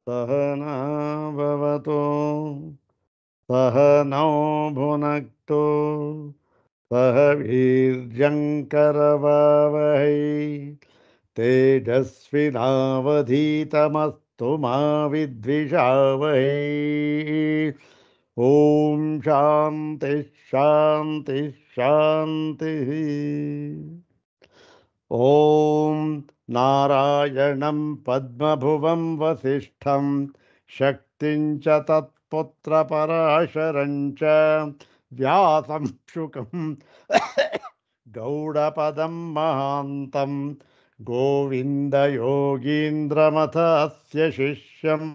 सहनाववतु सहनौ भुनक्तु सह वीर्यङ्करवावहै तेजस्विनावधीतमस्तु मा विद्विषावहै। ॐ शान्ति शान्ति शान्तिः। ॐ नारायणं पद्मभुवं वसिष्ठं शक्तिं च तत्पुत्रपराशरं च व्यासं शुकं गौडपदं महान्तं गोविन्दयोगीन्द्रमथस्य शिष्यम्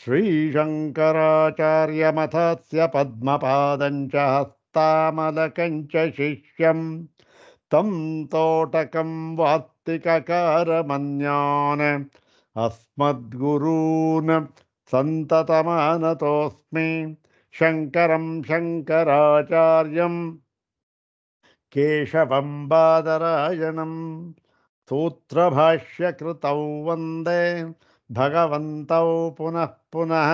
श्रीशङ्कराचार्यमथस्य पद्मपादं च हस्तामलकं च शिष्यम् तं तोटकं वात्तिककारमन्यान् अस्मद्गुरून् सन्ततमानतोऽस्मि शङ्करं शङ्कराचार्यं केशवं बादरायणं सूत्रभाष्यकृतौ वन्दे भगवन्तौ पुनः पुनः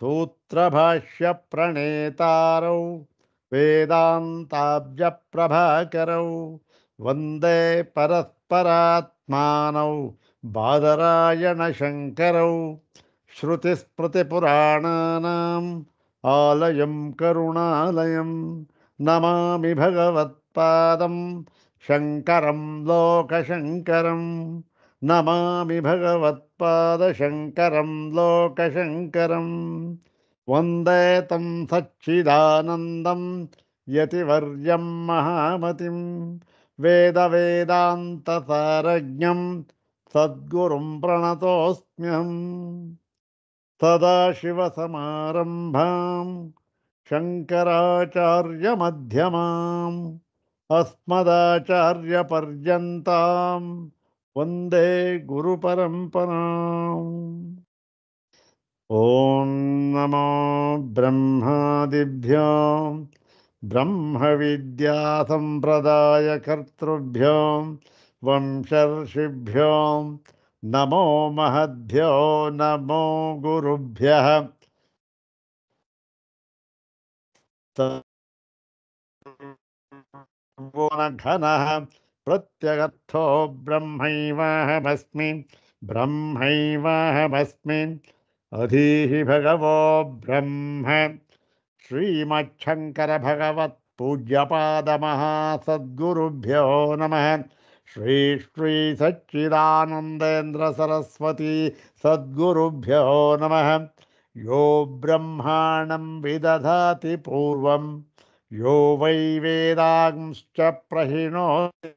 सूत्रभाष्यप्रणेतारौ वेदान्ताब्जप्रभाकरौ वन्दे परस्परात्मानौ बादरायणशङ्करौ श्रुतिस्मृतिपुराणानाम् आलयं करुणालयं नमामि भगवत्पादं शङ्करं लोकशङ्करं नमामि भगवत्पादशङ्करं लोकशङ्करं वन्दे तं सच्चिदानन्दं यतिवर्यं महामतिं वेदवेदान्तसारज्ञं सद्गुरुं प्रणतोऽस्म्यहम् सदाशिवसमारम्भां शङ्कराचार्यमध्यमाम् अस्मदाचार्यपर्यन्तां वन्दे गुरुपरम्पराम्। ॐ नमो ब्रह्मादिभ्यो ब्रह्मविद्यासम्प्रदायकर्तृभ्यो वंशर्षिभ्यो नमो महद्भ्यो नमो गुरुभ्यः घनः प्रत्यगर्थो ब्रह्मैवाहमस्मि ब्रह्मैवाहमस्मि अधीहि भगवो ब्रह्म श्रीमच्छङ्कर भगवत् पूज्यपादमहासद्गुरुभ्यो नमः। श्री श्री सच्चिदानन्देन्द्र सरस्वती सद्गुरुभ्यो नमः। यो ब्रह्माणं विदधाति पूर्वं यो वै वेदांश्च प्रहिणोति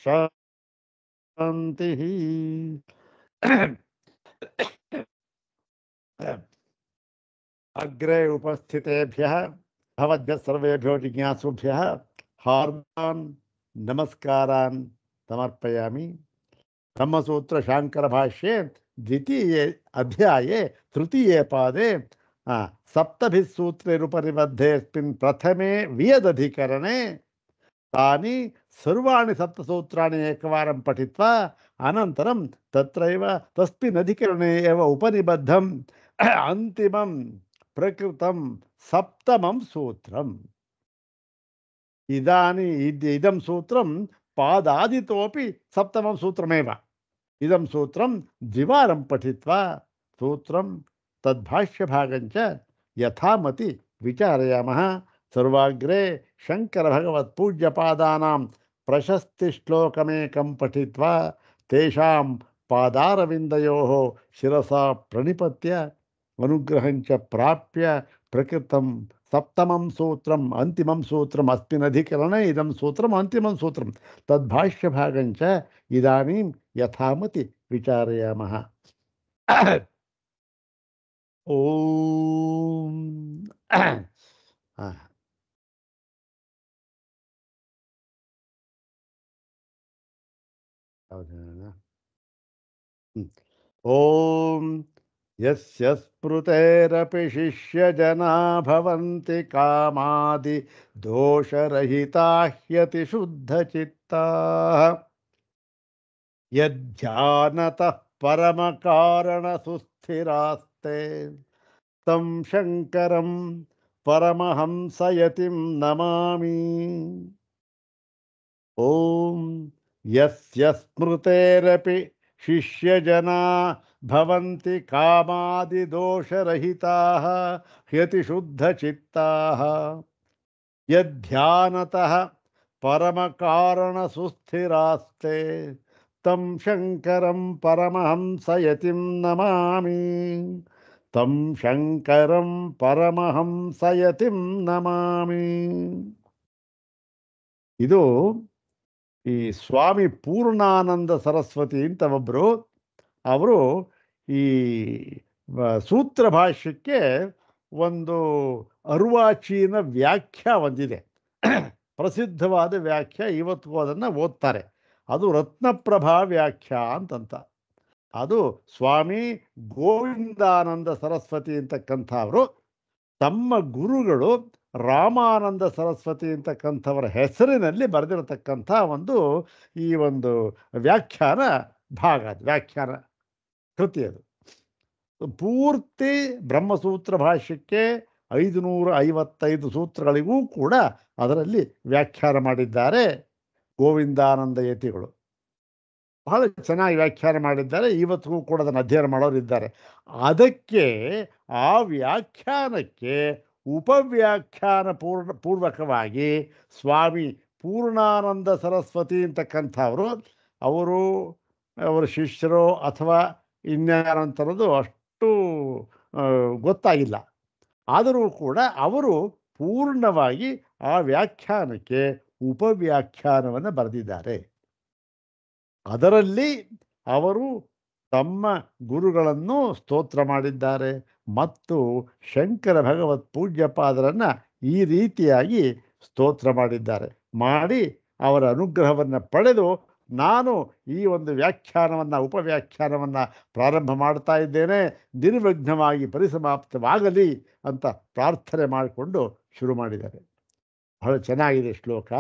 शान्तिः। अग्रे उपस्थितेभ्यः भवद्भ्यः सर्वेभ्यो जिज्ञासुभ्यः हार्दान् नमस्कारान् समर्पयामि। ब्रह्मसूत्र शांकर भाष्ये द्वितीये अध्याये तृतीये पादे सप्तभिः सूत्रैरुपनिबद्धेऽस्मिन् प्रथमे वियदधिकरणे तानि सर्वाणि सप्तसूत्राणि एकवारं पठित्वा अनन्तरं तत्रैव तस्मिन् अधिकरणे एव उपनिबद्धम् अन्तिमं प्रकृतं सप्तमं सूत्रम्। इदं सूत्रं पादादितोपि सप्तमं सूत्रमेव। इदं सूत्रं द्विवारं पठित्वा सूत्रं तद्भाष्यभागं च यथामति विचारयामः। सर्वाग्रे शंकर भगवत पूज्यपादानां प्रशस्तिश्लोकमेकं पठित्वा तेषां पादारविन्दयोः शिरसा प्रणिपत्य अनुग्रहं च प्राप्य प्रकृतं सप्तमं सूत्रम् अन्तिमं सूत्रम् अस्मिन् अधिकरणे इदं सूत्रम् अन्तिमं सूत्रं तद्भाष्यभागं च इदानीं यथामति विचारयामः। ओम ಹ್ಮ್. ಓಂ ಯಸ್ಯ ಸ್ಮೃತೇರಪಿ ಶಿಷ್ಯಜನಾ ಭವಂತಿ ಕಾಮಾದಿ ದೋಷರಹಿತಾ ಹ್ಯತಿ ಶುದ್ಧಚಿತ್ತಾಃ ಯಧ್ಯಾನತಃ ಪರಮಕಾರಣಸುಸ್ಥಿರಾಸ್ತೆ तं ಶಂಕರಂ ಪರಮಹಂಸಯತಿಂ ನಮಾಮಿ. ಓಂ ಯಸ್ಯ ಸ್ಮೃತೇರಪಿ ಶಿಷ್ಯಜನಾ ಭವಂತಿ ಕಾಮಾದಿದೋಷರಹಿತಾಃ ಹ್ಯತಿಶುದ್ಧಚಿತ್ತಾಃ ಯಧ್ಯಾನತಃ ಪರಮಕಾರಣಸುಸ್ಥಿರಾಸ್ತೆ तं ಶಂಕರಂ ಪರಮಹಂಸಯತಿಂ ನಮಾಮಿ. तं ಶಂಕರಂ ಪರಮಹಂಸಯತಿಂ ನಮಾಮಿ. ಇದು ಈ ಸ್ವಾಮಿ ಪೂರ್ಣಾನಂದ ಸರಸ್ವತಿ ಅಂತ ಒಬ್ಬರು, ಅವರು ಈ ಸೂತ್ರ ಭಾಷ್ಯಕ್ಕೆ ಒಂದು ಅರ್ವಾಚೀನ ವ್ಯಾಖ್ಯಾ ಒಂದಿದೆ. ಪ್ರಸಿದ್ಧವಾದ ವ್ಯಾಖ್ಯಾ, ಇವತ್ತಿಗೂ ಅದನ್ನು ಓದ್ತಾರೆ. ಅದು ರತ್ನಪ್ರಭಾ ವ್ಯಾಖ್ಯಾ ಅಂತಂತ. ಅದು ಸ್ವಾಮಿ ಗೋವಿಂದಾನಂದ ಸರಸ್ವತಿ ಅಂತಕ್ಕಂಥವರು ತಮ್ಮ ಗುರುಗಳು ರಾಮಾನಂದ ಸರಸ್ವತಿ ಅಂತಕ್ಕಂಥವರ ಹೆಸರಿನಲ್ಲಿ ಬರೆದಿರತಕ್ಕಂಥ ಈ ಒಂದು ವ್ಯಾಖ್ಯಾನ ಭಾಗ, ಅದು ವ್ಯಾಖ್ಯಾನ ಕೃತಿ. ಅದು ಪೂರ್ತಿ ಬ್ರಹ್ಮಸೂತ್ರ ಭಾಷ್ಯಕ್ಕೆ 555 ಸೂತ್ರಗಳಿಗೂ ಕೂಡ ಅದರಲ್ಲಿ ವ್ಯಾಖ್ಯಾನ ಮಾಡಿದ್ದಾರೆ ಗೋವಿಂದಾನಂದ ಯತಿಗಳು. ಬಹಳ ಚೆನ್ನಾಗಿ ವ್ಯಾಖ್ಯಾನ ಮಾಡಿದ್ದಾರೆ. ಇವತ್ತಿಗೂ ಕೂಡ ಅದನ್ನು ಅಧ್ಯಯನ ಮಾಡೋರಿದ್ದಾರೆ. ಅದಕ್ಕೆ ಆ ವ್ಯಾಖ್ಯಾನಕ್ಕೆ ಉಪವ್ಯಾಖ್ಯಾನ ಪೂರ್ವಕವಾಗಿ ಸ್ವಾಮಿ ಪೂರ್ಣಾನಂದ ಸರಸ್ವತಿ ಅಂತಕ್ಕಂಥವರು, ಅವರ ಶಿಷ್ಯರು ಅಥವಾ ಇನ್ಯಾರಂಥದ್ದು ಅಷ್ಟು ಗೊತ್ತಾಗಿಲ್ಲ. ಆದರೂ ಕೂಡ ಅವರು ಪೂರ್ಣವಾಗಿ ಆ ವ್ಯಾಖ್ಯಾನಕ್ಕೆ ಉಪವ್ಯಾಖ್ಯಾನವನ್ನು ಬರೆದಿದ್ದಾರೆ. ಅದರಲ್ಲಿ ಅವರು ತಮ್ಮ ಗುರುಗಳನ್ನು ಸ್ತೋತ್ರ ಮಾಡಿದ್ದಾರೆ ಮತ್ತು ಶಂಕರ ಭಗವತ್ ಪೂಜ್ಯಪಾದರನ್ನು ಈ ರೀತಿಯಾಗಿ ಸ್ತೋತ್ರ ಮಾಡಿದ್ದಾರೆ. ಮಾಡಿ ಅವರ ಅನುಗ್ರಹವನ್ನು ಪಡೆದು ನಾನು ಈ ಒಂದು ವ್ಯಾಖ್ಯಾನವನ್ನು, ಉಪವ್ಯಾಖ್ಯಾನವನ್ನು ಪ್ರಾರಂಭ ಮಾಡ್ತಾ ಇದ್ದೇನೆ. ನಿರ್ವಿಘ್ನವಾಗಿ ಪರಿಸಮಾಪ್ತವಾಗಲಿ ಅಂತ ಪ್ರಾರ್ಥನೆ ಮಾಡಿಕೊಂಡು ಶುರು ಮಾಡಿದ್ದಾರೆ. ಬಹಳ ಚೆನ್ನಾಗಿದೆ ಶ್ಲೋಕ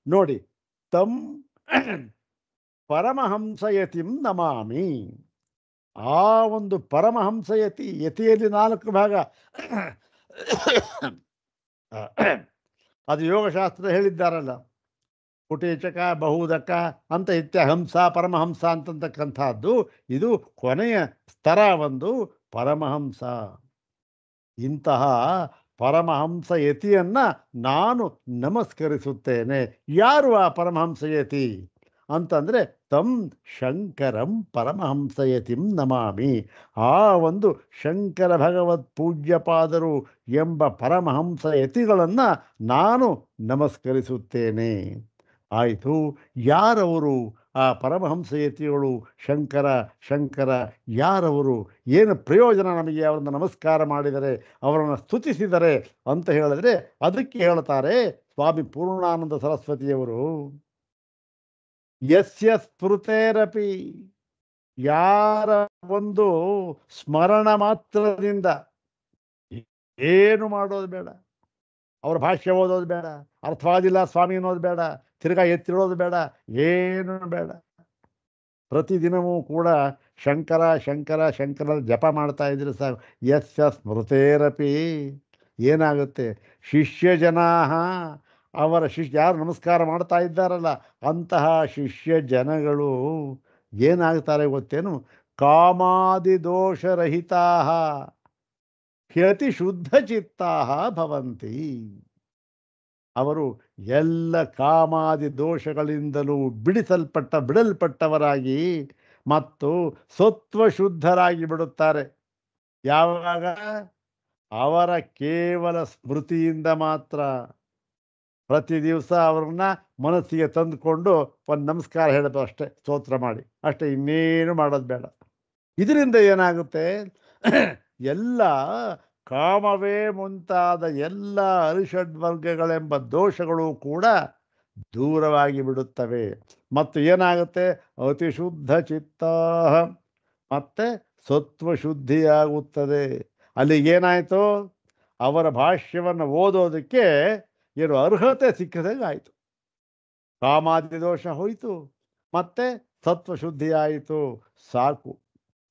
ನೋಡಿ. ತಂ ಪರಮಹಂಸಯತಿಂ ನಮಾಮಿ. ಆ ಒಂದು ಪರಮಹಂಸಯತಿ, ಯತಿಯಲ್ಲಿ 4 ಭಾಗ. ಅದು ಯೋಗಶಾಸ್ತ್ರ ಹೇಳಿದ್ದಾರಲ್ಲ, ಕುಟೀಚಕ, ಬಹುದಕ ಅಂತ ಹಂಸ, ಪರಮಹಂಸ ಅಂತಕ್ಕಂಥದ್ದು. ಇದು ಕೊನೆಯ ಸ್ತರ, ಪರಮಹಂಸ. ಇಂತಹ ಪರಮಹಂಸ ಯತಿಯನ್ನ ನಾನು ನಮಸ್ಕರಿಸುತ್ತೇನೆ. ಯಾರು ಆ ಪರಮಹಂಸ ಯತಿ ಅಂತಂದರೆ ತಂ ಶಂಕರಂ ಪರಮಹಂಸಯತಿಂ ನಮಾಮಿ. ಆ ಶಂಕರ ಭಗವತ್ ಪೂಜ್ಯಪಾದರು ಎಂಬ ಪರಮಹಂಸ ಯತಿಗಳನ್ನು ನಾನು ನಮಸ್ಕರಿಸುತ್ತೇನೆ. ಆಯಿತು, ಯಾರವರು ಆ ಪರಮಹಂಸಯತಿಗಳು? ಶಂಕರ ಯಾರವರು? ಏನು ಪ್ರಯೋಜನ ನಮಗೆ ಅವರನ್ನು ನಮಸ್ಕಾರ ಮಾಡಿದರೆ, ಅವರನ್ನು ಸ್ತುತಿಸಿದರೆ ಅಂತ ಹೇಳಿದ್ರೆ ಅದಕ್ಕೆ ಹೇಳ್ತಾರೆ ಸ್ವಾಮಿ ಪೂರ್ಣಾನಂದ ಸರಸ್ವತಿಯವರು. ಯಸ್ಯ ಸ್ಮೃತೇರಪಿ, ಯಾರ ಸ್ಮರಣ ಮಾತ್ರದಿಂದ, ಏನು ಮಾಡೋದು ಬೇಡ, ಅವ್ರ ಭಾಷ್ಯ ಓದೋದು ಬೇಡ, ಅರ್ಥವಾದಿಲ್ಲ ಸ್ವಾಮಿ ಅನ್ನೋದು ಬೇಡ, ತಿರ್ಗಾ ಎತ್ತಿಡೋದು ಬೇಡ, ಏನು ಬೇಡ. ಪ್ರತಿದಿನವೂ ಕೂಡ ಶಂಕರ ಜಪ ಮಾಡ್ತಾ ಇದ್ರೆ ಸಾಕು. ಯಸ್ಯ ಸ್ಮೃತೇರಪಿ, ಏನಾಗುತ್ತೆ? ಶಿಷ್ಯ ಜನಾ, ಅವರ ಯಾರು ನಮಸ್ಕಾರ ಮಾಡ್ತಾ ಇದ್ದಾರಲ್ಲ ಅಂತಹ ಶಿಷ್ಯ ಜನಗಳು ಏನಾಗ್ತಾರೆ ಗೊತ್ತೇನು? ಕಾಮಾದಿ ದೋಷರಹಿತಾ ಹ್ಯತಿ ಶುದ್ಧ ಚಿತ್ತಾ ಭವಂತಿ. ಅವರು ಎಲ್ಲ ಕಾಮಾದಿ ದೋಷಗಳಿಂದಲೂ ಬಿಡಲ್ಪಟ್ಟವರಾಗಿ ಮತ್ತು ಸತ್ವಶುದ್ಧರಾಗಿ ಬಿಡುತ್ತಾರೆ. ಯಾವಾಗ? ಅವರ ಕೇವಲ ಸ್ಮೃತಿಯಿಂದ ಮಾತ್ರ. ಪ್ರತಿ ದಿವಸ ಅವ್ರನ್ನ ಮನಸ್ಸಿಗೆ ತಂದುಕೊಂಡು ಒಂದು ನಮಸ್ಕಾರ ಹೇಳೋದು ಅಷ್ಟೇ, ಸ್ತೋತ್ರ ಮಾಡಿ ಅಷ್ಟೇ, ಇನ್ನೇನು ಮಾಡೋದು ಬೇಡ. ಇದರಿಂದ ಏನಾಗುತ್ತೆ? ಎಲ್ಲ ಕಾಮವೇ ಮುಂತಾದ ಎಲ್ಲ ಅರಿಷಡ್ವರ್ಗಗಳೆಂಬ ದೋಷಗಳು ಕೂಡ ದೂರವಾಗಿ ಬಿಡುತ್ತವೆ. ಮತ್ತು ಏನಾಗುತ್ತೆ? ಅತಿಶುದ್ಧ ಚಿತ್ತ ಮತ್ತೆ ಸತ್ವಶುದ್ಧಿಯಾಗುತ್ತದೆ. ಅಲ್ಲಿಗೇನಾಯಿತು? ಅವರ ಭಾಷ್ಯವನ್ನು ಓದೋದಕ್ಕೆ ಏನು ಅರ್ಹತೆ ಸಿಕ್ಕದಂಗೆ ಆಯಿತು. ಕಾಮಾದಿ ದೋಷ ಹೋಯಿತು, ಮತ್ತೆ ಸತ್ವಶುದ್ಧಿಯಾಯಿತು. ಸಾಕು,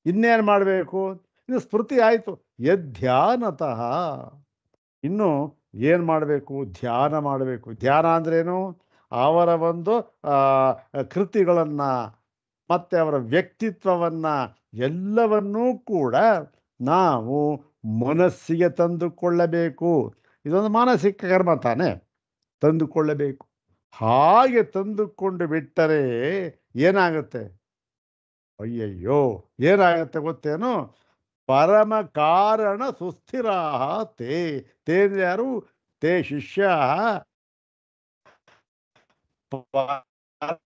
ಇನ್ನೇನು ಮಾಡಬೇಕು? ಇದು ಸ್ಮೃತಿ ಆಯಿತು. ಯಧ್ಯಾನತಃ. ಇನ್ನು ಏನು ಮಾಡಬೇಕು? ಧ್ಯಾನ ಮಾಡಬೇಕು. ಧ್ಯಾನ ಅಂದ್ರೇನು? ಅವರ ಒಂದು ಕೃತಿಗಳನ್ನು ಮತ್ತು ಅವರ ವ್ಯಕ್ತಿತ್ವವನ್ನು ಎಲ್ಲವನ್ನೂ ಕೂಡ ನಾವು ಮನಸ್ಸಿಗೆ ತಂದುಕೊಳ್ಳಬೇಕು. ಇದೊಂದು ಮಾನಸಿಕ ಕರ್ಮ ತಾನೇ, ತಂದುಕೊಳ್ಳಬೇಕು. ಹಾಗೆ ತಂದುಕೊಂಡು ಬಿಟ್ಟರೆ ಏನಾಗುತ್ತೆ? ಅಯ್ಯಯ್ಯೋ, ಏನಾಗುತ್ತೆ ಗೊತ್ತೇನು? ಪರಮ ಕಾರಣ ಸುಸ್ಥಿರ ತೇ. ತೇ ಅಂದ್ರೆ ಯಾರು? ತೇ ಶಿಷ್ಯ.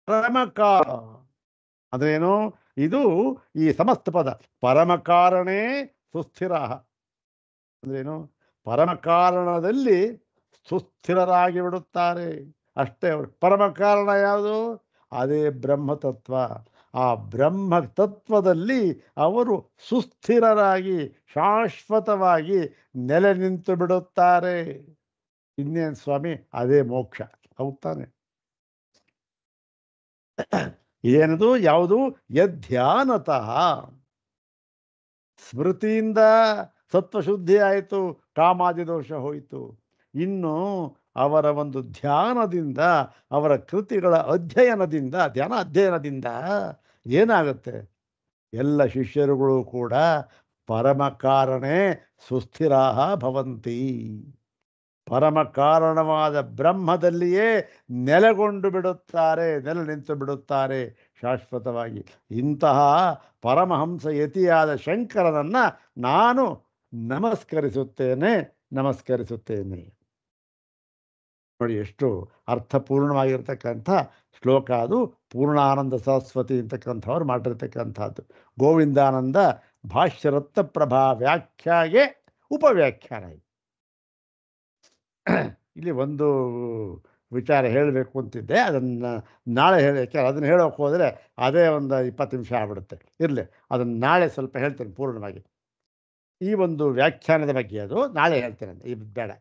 ಪರಮ ಕಾರಣ ಅಂದ್ರೇನು? ಇದು ಈ ಸಮಸ್ತ ಪದ ಪರಮ ಕಾರಣೇ ಸುಸ್ಥಿರ ಅಂದ್ರೇನು? ಪರಮ ಕಾರಣದಲ್ಲಿ ಸುಸ್ಥಿರರಾಗಿ ಬಿಡುತ್ತಾರೆ ಅಷ್ಟೇ. ಅವರು ಪರಮ ಕಾರಣ ಯಾವುದು? ಅದೇ ಬ್ರಹ್ಮತತ್ವ. ಆ ಬ್ರಹ್ಮ ತತ್ವದಲ್ಲಿ ಅವರು ಸುಸ್ಥಿರರಾಗಿ ಶಾಶ್ವತವಾಗಿ ನೆಲೆ ನಿಂತು ಬಿಡುತ್ತಾರೆ. ಇನ್ನೇನು ಸ್ವಾಮಿ? ಅದೇ ಮೋಕ್ಷ. ಹೌದ್ ತಾನೆ? ಏನದು? ಯಾವುದು? ಯಧ್ಯಾನತಃ. ಸ್ಮೃತಿಯಿಂದ ಸತ್ವಶುದ್ಧಿ ಆಯಿತು, ಕಾಮಾದಿ ದೋಷ ಹೋಯಿತು. ಇನ್ನು ಅವರ ಒಂದು ಧ್ಯಾನದಿಂದ, ಅವರ ಕೃತಿಗಳ ಅಧ್ಯಯನದಿಂದ, ಧ್ಯಾನ ಅಧ್ಯಯನದಿಂದ ಏನಾಗುತ್ತೆ? ಎಲ್ಲ ಶಿಷ್ಯರುಗಳು ಕೂಡ ಪರಮ ಕಾರಣೇ ಸುಸ್ಥಿರಾ ಭವಂತಿ. ಪರಮ ಕಾರಣವಾದ ಬ್ರಹ್ಮದಲ್ಲಿಯೇ ನೆಲೆಗೊಂಡು ಬಿಡುತ್ತಾರೆ, ನೆಲೆ ನಿಂತು ಬಿಡುತ್ತಾರೆ ಶಾಶ್ವತವಾಗಿ. ಇಂತಹ ಪರಮಹಂಸ ಯತಿಯಾದ ಶಂಕರನನ್ನು ನಾನು ನಮಸ್ಕರಿಸುತ್ತೇನೆ. ನೋಡಿ, ಎಷ್ಟು ಅರ್ಥಪೂರ್ಣವಾಗಿರ್ತಕ್ಕಂಥ ಶ್ಲೋಕ ಅದು. ಪೂರ್ಣಾನಂದ ಸರಸ್ವತಿ ಅಂತಕ್ಕಂಥವ್ರು ಮಾಡಿರ್ತಕ್ಕಂಥದ್ದು. ಗೋವಿಂದಾನಂದ ಭಾಷ್ಯರತ್ನ ಪ್ರಭಾ ವ್ಯಾಖ್ಯಾಗೆ ಉಪವ್ಯಾಖ್ಯಾನ. ಇಲ್ಲಿ ಒಂದು ವಿಚಾರ ಹೇಳಬೇಕು ಅಂತಿದ್ದೆ, ಅದನ್ನು ನಾಳೆ ಹೇಳಿ. ಯಾಕೆಂದ್ರೆ ಅದನ್ನು ಹೇಳೋಕೆ ಹೋದರೆ ಅದೇ ಒಂದು 20 ನಿಮಿಷ ಆಗ್ಬಿಡುತ್ತೆ. ಇರಲಿ, ಅದನ್ನು ನಾಳೆ ಸ್ವಲ್ಪ ಹೇಳ್ತೇನೆ ಪೂರ್ಣವಾಗಿ. ಈ ಒಂದು ವ್ಯಾಖ್ಯಾನದ ಬಗ್ಗೆ ಅದು ನಾಳೆ ಹೇಳ್ತೇನೆ, ಇದು ಬೇಡ.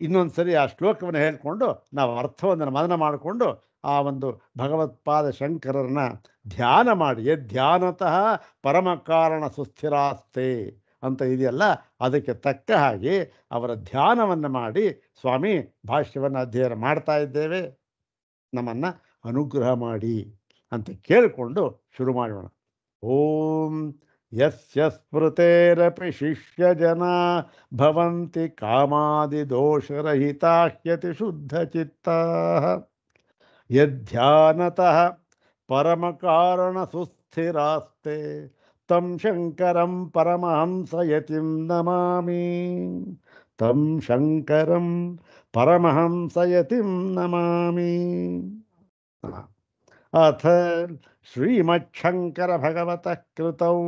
ಇನ್ನೊಂದು ಸರಿ ಆ ಶ್ಲೋಕವನ್ನು ಹೇಳಿಕೊಂಡು ನಾವು ಅರ್ಥವನ್ನು ಮನನ ಮಾಡಿಕೊಂಡು ಆ ಒಂದು ಭಗವತ್ಪಾದ ಶಂಕರರನ್ನ ಧ್ಯಾನ ಮಾಡಿ, ಧ್ಯಾನತಃ ಪರಮ ಕಾರಣ ಸುಸ್ಥಿರಾಸ್ತೆ ಅಂತ ಇದೆಯಲ್ಲ, ಅದಕ್ಕೆ ತಕ್ಕ ಹಾಗೆ ಅವರ ಧ್ಯಾನವನ್ನು ಮಾಡಿ ಸ್ವಾಮಿ ಭಾಷ್ಯವನ್ನು ಅಧ್ಯಯನ ಮಾಡ್ತಾ ಇದ್ದೇವೆ, ನಮ್ಮನ್ನು ಅನುಗ್ರಹ ಮಾಡಿ ಅಂತ ಕೇಳಿಕೊಂಡು ಶುರು ಮಾಡೋಣ. ಓಂ ಯಸ್ಯ ಸ್ಮೃತೇರಪಿ ಶಿಷ್ಯ ಜನ ಭವಂತಿ ಕಾಮಾದಿ ದೋಷರಹಿತಾಹ್ಯತಿ ಶುದ್ಧ ಚಿತ್ತಾಃ ಯಧ್ಯಾನತಃ ಪರಮ ಕಾರಣ ಸುಸ್ಥಿರಾಸ್ತೆ ತಂ ಶಂಕರಂ ಪರಮಹಂಸಯತಿಂ ನಮಾಮಿ. ತಂ ಶಂಕರಂ ಪರಮಹಂಸಯತಿಂ ನಮಾಮಿ. ಅಥ ಶ್ರೀಮಚ್ಛಂಕರ ಭಗವತಃ ಕೃತೌ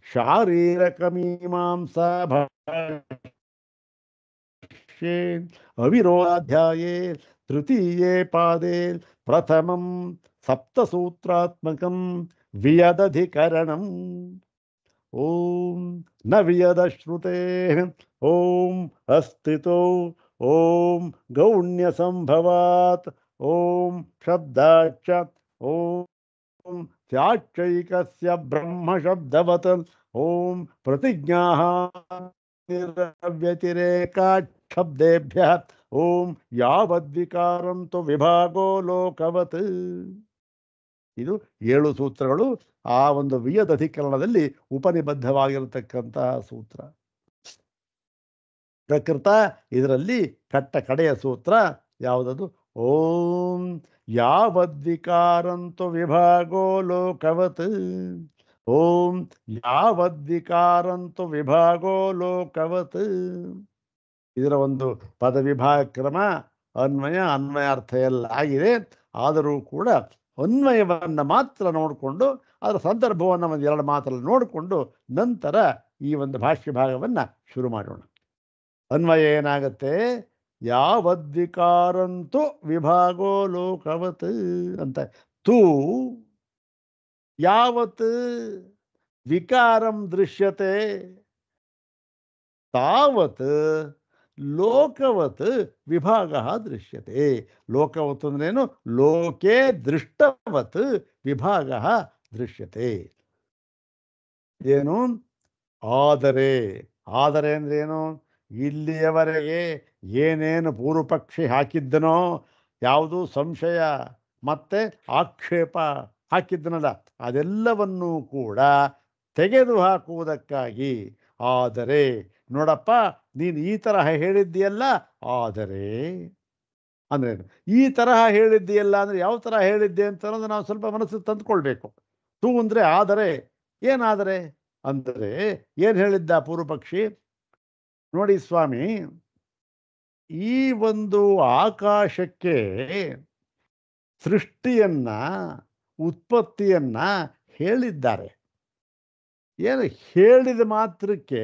ಶಾರೀರಕಮೀಮಾಂಸಾ ಭಾಷ್ಯೇ ಅವಿರೋಧಾಧ್ಯಾಯೇ ತೃತೀಯೇ ಪಾದೇ ಪ್ರಥಮಂ ಸಪ್ತಸೂತ್ರಾತ್ಮಕಂ ವಿಯದಧಿಕರಣಂ. ಓಂ ನ ವಿಯದಶ್ರುತೆ ಓಂ ಅಸ್ಥಿತೋ ಓಂ ಗೌಣ್ಯ ಸಂಭವಾತ್ ಓಂ ಶಬ್ದಾಚ್ಚ ಓಂ ಸ್ಯಾಚ್ಚೈಕಸ್ಯ ಬ್ರಹ್ಮ ಶಬ್ದವತ್ ಓಂ ಪ್ರತಿಜ್ಞಾಃ ನಿರವ್ಯತಿರೇಕಾತ್ ಶಬ್ದೇಭ್ಯಃ ಓಂ ಯಾವದ್ವಿಕಾರಂತು ವಿಭಾಗೋ ಲೋಕವತ್. ಇದು 7 ಸೂತ್ರಗಳು. ಆ ಒಂದು ವಿಯದಧಿಕರಣದಲ್ಲಿ ಉಪನಿಬದ್ಧವಾಗಿರತಕ್ಕಂತಹ ಸೂತ್ರ. ಪ್ರಕೃತ ಇದರಲ್ಲಿ ಕಡೆಯ ಸೂತ್ರ ಯಾವುದದು? ಓಂ ಯಾವದ್ವಿಕಾರಂತು ವಿಭಾಗೋ ಲೋಕವತ್. ಓಂ ಯಾವದ್ವಿಕಾರಂತು ವಿಭಾಗೋ ಲೋಕವತ್. ಇದರ ಒಂದು ಪದವಿಭಾಗ ಕ್ರಮ ಅನ್ವಯಾರ್ಥ ಎಲ್ಲ ಆಗಿದೆ. ಆದರೂ ಕೂಡ ಅನ್ವಯವನ್ನು ಮಾತ್ರ ನೋಡಿಕೊಂಡು, ಅದರ ಸಂದರ್ಭವನ್ನು ಒಂದು 2 ಮಾತಲ್ಲಿ ನೋಡಿಕೊಂಡು ನಂತರ ಈ ಒಂದು ಭಾಷ್ಯ ಭಾಗವನ್ನು ಶುರು ಮಾಡೋಣ. ಅನ್ವಯ ಏನಾಗುತ್ತೆ? ಯಾವದ್ವಿಕಾರಂತು ವಿಭಾಗೋ ಲೋಕವತ್ ಅಂತ. ತೂ ಯಾವತ್ ವಿಕಾರಂ ದೃಶ್ಯತೆ ತಾವತ್ ಲೋಕವತ್ ವಿಭಾಗ ದೃಶ್ಯತೆ. ಲೋಕವತ್ ಅಂದ್ರೇನು? ಲೋಕೆ ದೃಷ್ಟವತ್ ವಿಭಾಗ ದೃಶ್ಯತೆ. ಏನು? ಆದರೆ ಆದರೆ ಅಂದ್ರೇನು? ಇಲ್ಲಿಯವರೆಗೆ ಏನೇನು ಪೂರ್ವಪಕ್ಷಿ ಹಾಕಿದ್ದನೋ, ಯಾವುದು ಸಂಶಯ ಮತ್ತೆ ಆಕ್ಷೇಪ ಹಾಕಿದ್ದನಲ್ಲ, ಅದೆಲ್ಲವನ್ನೂ ಕೂಡ ತೆಗೆದು ಹಾಕುವುದಕ್ಕಾಗಿ. ಆದರೆ ನೋಡಪ್ಪ, ನೀನು ಈ ತರಹ ಹೇಳಿದ್ದೀಯಲ್ಲ, ಆದರೆ ಅಂದ್ರೇನು? ಈ ತರಹ ಹೇಳಿದ್ದೀಯಲ್ಲ ಅಂದರೆ ಯಾವ ತರಹ ಹೇಳಿದ್ದೆ ಅಂತ ಅನ್ನೋದು ನಾವು ಸ್ವಲ್ಪ ಮನಸ್ಸಿಗೆ ತಂದುಕೊಳ್ಬೇಕು. ತೂ ಅಂದರೆ ಆದರೆ. ಏನಾದರೆ ಅಂದರೆ ಏನು ಹೇಳಿದ್ದ ಪೂರ್ವಪಕ್ಷಿ? ನೋಡಿ ಸ್ವಾಮಿ, ಈ ಒಂದು ಆಕಾಶಕ್ಕೆ ಸೃಷ್ಟಿಯನ್ನ, ಉತ್ಪತ್ತಿಯನ್ನ ಹೇಳಿದ್ದಾರೆ. ಏನು ಹೇಳಿದ ಮಾತ್ರಕ್ಕೆ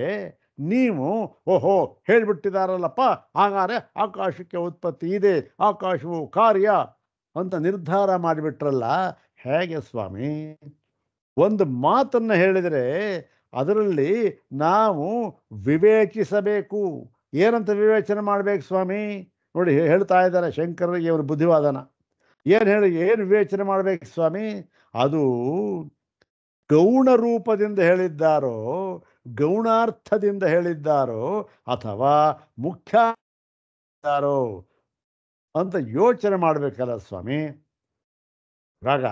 ನೀವು ಓಹೋ ಹೇಳಿಬಿಟ್ಟಿದಾರಲ್ಲಪ್ಪ, ಹಾಗಾದ್ರೆ ಆಕಾಶಕ್ಕೆ ಉತ್ಪತ್ತಿ ಇದೆ, ಆಕಾಶವು ಕಾರ್ಯ ಅಂತ ನಿರ್ಧಾರ ಮಾಡಿಬಿಟ್ರಲ್ಲ, ಹೇಗೆ ಸ್ವಾಮಿ? ಒಂದು ಮಾತನ್ನು ಹೇಳಿದರೆ ಅದರಲ್ಲಿ ನಾವು ವಿವೇಚಿಸಬೇಕು. ಏನಂತ ವಿವೇಚನೆ ಮಾಡಬೇಕು ಸ್ವಾಮಿ? ನೋಡಿ ಹೇಳ್ತಾ ಇದ್ದಾರೆ ಶಂಕರರಿಗೆ ಅವರ ಬುದ್ಧಿವಾದನ. ಏನು ವಿವೇಚನೆ ಮಾಡಬೇಕು ಸ್ವಾಮಿ? ಅದು ಗೌಣ ರೂಪದಿಂದ ಹೇಳಿದ್ದಾರೋ, ಗೌಣಾರ್ಥದಿಂದ ಹೇಳಿದ್ದಾರೋ, ಅಥವಾ ಮುಖ್ಯ ಅಂತ ಯೋಚನೆ ಮಾಡಬೇಕಲ್ಲ ಸ್ವಾಮಿ. ಇವಾಗ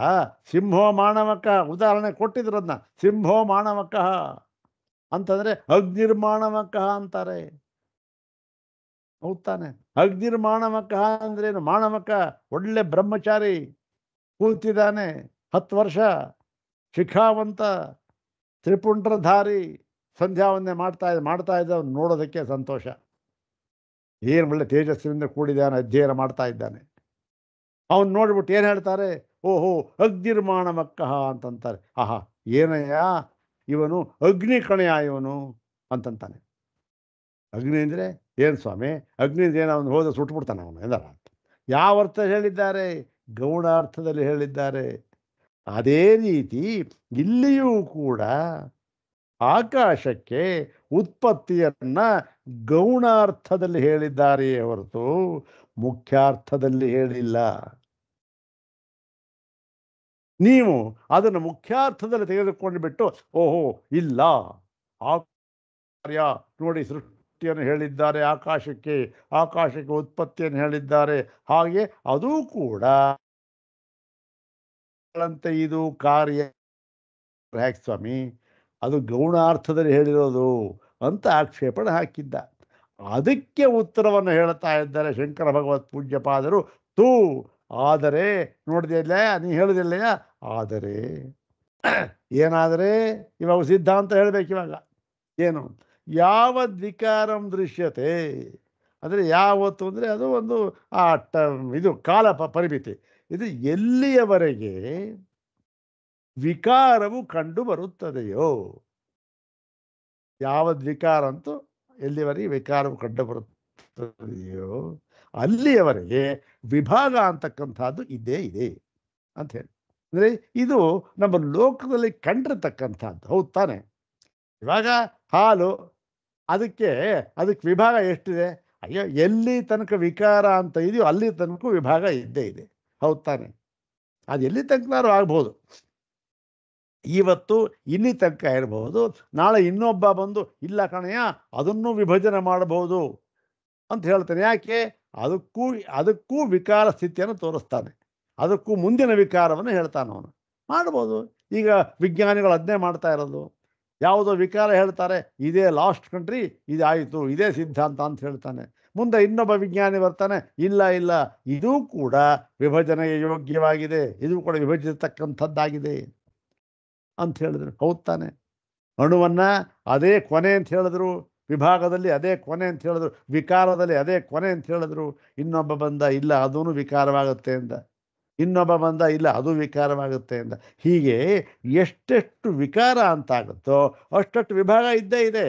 ಸಿಂಹೋ ಮಾನವಕ ಉದಾಹರಣೆ ಕೊಟ್ಟಿದ್ರದನ್ನ. ಸಿಂಹೋ ಮಾನವಕ ಅಂತಂದ್ರೆ ಅಗ್ನಿರ್ಮಾಣವಕ ಅಂತಾರೆ. ಹೌದ್ ತಾನೆ? ಅಗ್ನಿರ್ಮಾಣವಕ ಅಂದ್ರೇನು? ಮಾನವಕ ಒಳ್ಳೆ ಬ್ರಹ್ಮಚಾರಿ ಕೂತಿದ್ದಾನೆ, 10 ವರ್ಷ, ಶಿಖಾವಂತ, ತ್ರಿಪುಂಡ್ರಧಾರಿ, ಸಂಧ್ಯಾವಂದನೆ ಮಾಡ್ತಾ ಇದ್ದ ನೋಡೋದಕ್ಕೆ ಸಂತೋಷ. ಏನು ಒಳ್ಳೆ ತೇಜಸ್ಸಿನಿಂದ ಕೂಡಿದ್ದಾನೆ, ಅಧ್ಯಯನ ಮಾಡ್ತಾ ಇದ್ದಾನೆ. ಅವನು ನೋಡ್ಬಿಟ್ಟು ಏನು ಹೇಳ್ತಾರೆ? ಓಹೋ ಅಗ್ನಿರ್ಮಾಣವಕ್ಕಃ ಅಂತಂತಾರೆ. ಆಹಾ, ಏನಯ್ಯ ಇವನು ಅಗ್ನಿ ಕಣೆಯ ಇವನು ಅಂತಂತಾನೆ. ಅಗ್ನಿ ಅಂದರೆ ಏನು ಸ್ವಾಮಿ? ಅಗ್ನಿ ಏನು ಅವನು ಹೋದ ಸುಟ್ಬಿಡ್ತಾನೆ ಅವನು ಎಂದಲ್ಲ. ಯಾವ ಅರ್ಥ ಹೇಳಿದ್ದಾರೆ? ಗೌಣಾರ್ಥದಲ್ಲಿ ಹೇಳಿದ್ದಾರೆ. ಅದೇ ರೀತಿ ಇಲ್ಲಿಯೂ ಕೂಡ ಆಕಾಶಕ್ಕೆ ಉತ್ಪತ್ತಿಯನ್ನ ಗೌಣಾರ್ಥದಲ್ಲಿ ಹೇಳಿದ್ದಾರೆಯೇ ಹೊರತು ಮುಖ್ಯಾರ್ಥದಲ್ಲಿ ಹೇಳಿಲ್ಲ. ನೀವು ಅದನ್ನು ಮುಖ್ಯಾರ್ಥದಲ್ಲಿ ತೆಗೆದುಕೊಂಡು ಬಿಟ್ಟು ಓಹೋ ಇಲ್ಲ, ಆ ಕಾರ್ಯ ನೋಡಿ ಸೃಷ್ಟಿಯನ್ನು ಹೇಳಿದ್ದಾರೆ, ಆಕಾಶಕ್ಕೆ ಉತ್ಪತ್ತಿಯನ್ನು ಹೇಳಿದ್ದಾರೆ, ಹಾಗೆ ಅದೂ ಕೂಡ ಇದು ಕಾರ್ಯ. ಯಾಕೆ ಸ್ವಾಮಿ? ಅದು ಗೌಣಾರ್ಥದಲ್ಲಿ ಹೇಳಿರೋದು ಅಂತ ಆಕ್ಷೇಪಣೆ ಹಾಕಿದ್ದ. ಅದಕ್ಕೆ ಉತ್ತರವನ್ನು ಹೇಳ್ತಾ ಇದ್ದಾರೆ ಶಂಕರ ಭಗವತ್ ಪೂಜ್ಯಪಾದರು. ತೂ ಆದರೆ ನೋಡಿದೆಯಲ್ಲ, ನೀ ಹೇಳಿದಿಲ್ಲಯ್ಯ, ಆದರೆ ಏನಾದರೆ ಇವಾಗ ಸಿದ್ಧಾಂತ ಹೇಳ್ಬೇಕು. ಇವಾಗ ಏನು? ಯಾವದ್ ವಿಕಾರಂ ದೃಶ್ಯತೆ ಅಂದರೆ ಯಾವತ್ತು ಅಂದರೆ ಅದು ಒಂದು ಆ ಇದು ಕಾಲ ಪರಿಮಿತಿ. ಇದು ಎಲ್ಲಿಯವರೆಗೆ ವಿಕಾರವು ಕಂಡು ಬರುತ್ತದೆಯೋ, ಯಾವದ್ ವಿಕಾರ ಅಂತೂ ಎಲ್ಲಿವರೆಗೆ ವಿಕಾರವು ಕಂಡು ಬರುತ್ತದೆಯೋ ಅಲ್ಲಿಯವರೆಗೆ ವಿಭಾಗ ಅಂತಕ್ಕಂಥದ್ದು ಇದ್ದೇ ಇದೆ ಅಂತ ಹೇಳಿ. ಅಂದರೆ ಇದು ನಮ್ಮ ಲೋಕದಲ್ಲಿ ಕಂಡಿರ್ತಕ್ಕಂಥದ್ದು. ಹೌದು ತಾನೆ? ಇವಾಗ ಹಾಲು, ಅದಕ್ಕೆ ವಿಭಾಗ ಎಷ್ಟಿದೆ? ಅಯ್ಯೋ, ಎಲ್ಲಿ ತನಕ ವಿಕಾರ ಅಂತ ಇದೆಯೋ ಅಲ್ಲಿ ತನಕ ವಿಭಾಗ ಇದ್ದೇ ಇದೆ. ಹೌದು ತಾನೆ? ಅದು ಎಲ್ಲಿ ತನಕನಾರು ಆಗ್ಬೋದು. ಇವತ್ತು ಇಲ್ಲಿ ತನಕ ಇರಬಹುದು, ನಾಳೆ ಇನ್ನೊಬ್ಬ ಬಂದು ಇಲ್ಲ ಕಣಯ್ಯ ಅದನ್ನು ವಿಭಜನೆ ಮಾಡಬಹುದು ಅಂತ ಹೇಳ್ತಾನೆ. ಯಾಕೆ? ಅದಕ್ಕೂ ವಿಕಾರ ಸ್ಥಿತಿಯನ್ನು ತೋರಿಸ್ತಾನೆ, ಅದಕ್ಕೂ ಮುಂದಿನ ವಿಕಾರವನ್ನು ಹೇಳ್ತಾನೆ ಅವನು. ಮಾಡ್ಬೋದು. ಈಗ ವಿಜ್ಞಾನಿಗಳು ಅದನ್ನೇ ಮಾಡ್ತಾ ಇರೋದು. ಯಾವುದೋ ವಿಕಾರ ಹೇಳ್ತಾರೆ, ಇದೇ ಲಾಸ್ಟ್ ಕಂಟ್ರಿ, ಇದಾಯಿತು, ಇದೇ ಸಿದ್ಧಾಂತ ಅಂತ ಹೇಳ್ತಾನೆ. ಮುಂದೆ ಇನ್ನೊಬ್ಬ ವಿಜ್ಞಾನಿ ಬರ್ತಾನೆ, ಇಲ್ಲ ಇದೂ ಕೂಡ ವಿಭಜನೆಗೆ ಯೋಗ್ಯವಾಗಿದೆ, ಇದು ಕೂಡ ವಿಭಜಿಸತಕ್ಕಂಥದ್ದಾಗಿದೆ ಅಂತ ಹೇಳಿದ್ರು. ಹೌದು ತಾನೆ? ಅಣುವನ್ನು ಅದೇ ಕೊನೆ ಅಂತ ಹೇಳಿದ್ರು, ವಿಭಾಗದಲ್ಲಿ ಅದೇ ಕೊನೆ ಅಂತ ಹೇಳಿದ್ರು, ವಿಕಾರದಲ್ಲಿ ಅದೇ ಕೊನೆ ಅಂತ ಹೇಳಿದ್ರು. ಇನ್ನೊಬ್ಬ ಬಂದ, ಇಲ್ಲ ಅದೂ ವಿಕಾರವಾಗುತ್ತೆ ಅಂದ. ಇನ್ನೊಬ್ಬ ಬಂದ, ಇಲ್ಲ ಅದು ವಿಕಾರವಾಗುತ್ತೆ ಅಂದ. ಹೀಗೆ ಎಷ್ಟೆಷ್ಟು ವಿಕಾರ ಅಂತಾಗುತ್ತೋ ಅಷ್ಟಷ್ಟು ವಿಭಾಗ ಇದ್ದೇ ಇದೆ.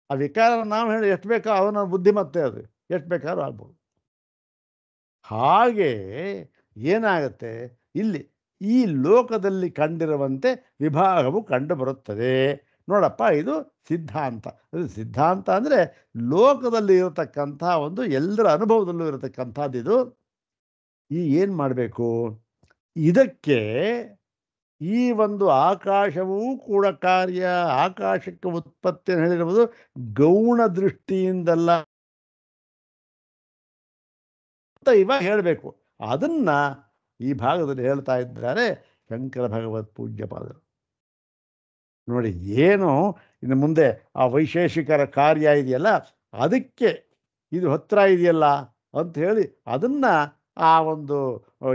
ಆ ವಿಕಾರ ನಾವು ಹೇಳಿ ಎಷ್ಟು ಬೇಕೋ ಅವನ ಬುದ್ಧಿಮತ್ತೆ ಅದು. ಎಷ್ಟು ಬೇಕಾದ್ರೂ ಆಗ್ಬೋದು. ಹಾಗೆ ಏನಾಗುತ್ತೆ ಇಲ್ಲಿ ಈ ಲೋಕದಲ್ಲಿ ಕಂಡಿರುವಂತೆ ವಿಭಾಗವು ಕಂಡು ಬರುತ್ತದೆ. ನೋಡಪ್ಪ ಇದು ಸಿದ್ಧಾಂತ. ಇದು ಸಿದ್ಧಾಂತ ಅಂದರೆ ಲೋಕದಲ್ಲಿ ಇರತಕ್ಕಂಥ ಒಂದು ಎಲ್ಲರ ಅನುಭವದಲ್ಲೂ ಇರತಕ್ಕಂಥದ್ದು ಇದು. ಈ ಏನು ಮಾಡಬೇಕು ಇದಕ್ಕೆ ಈ ಒಂದು ಆಕಾಶವೂ ಕೂಡ ಕಾರ್ಯ, ಆಕಾಶಕ್ಕೆ ಉತ್ಪತ್ತಿಯನ್ನು ಹೇಳಿರುವುದು ಗೌಣ ದೃಷ್ಟಿಯಿಂದಲ್ಲ ಅಂತ ಇವಾಗ ಹೇಳಬೇಕು. ಅದನ್ನ ಈ ಭಾಗದಲ್ಲಿ ಹೇಳ್ತಾ ಇದ್ದಾರೆ ಶಂಕರ ಭಗವತ್ ಪೂಜ್ಯಪಾದರು. ನೋಡಿ ಏನು ಇನ್ನು ಮುಂದೆ ಆ ವೈಶೇಷಿಕರ ಕಾರ್ಯ ಇದೆಯಲ್ಲ ಅದಕ್ಕೆ ಇದು ಹತ್ರ ಇದೆಯಲ್ಲ ಅಂತ ಹೇಳಿ ಅದನ್ನ ಆ ಒಂದು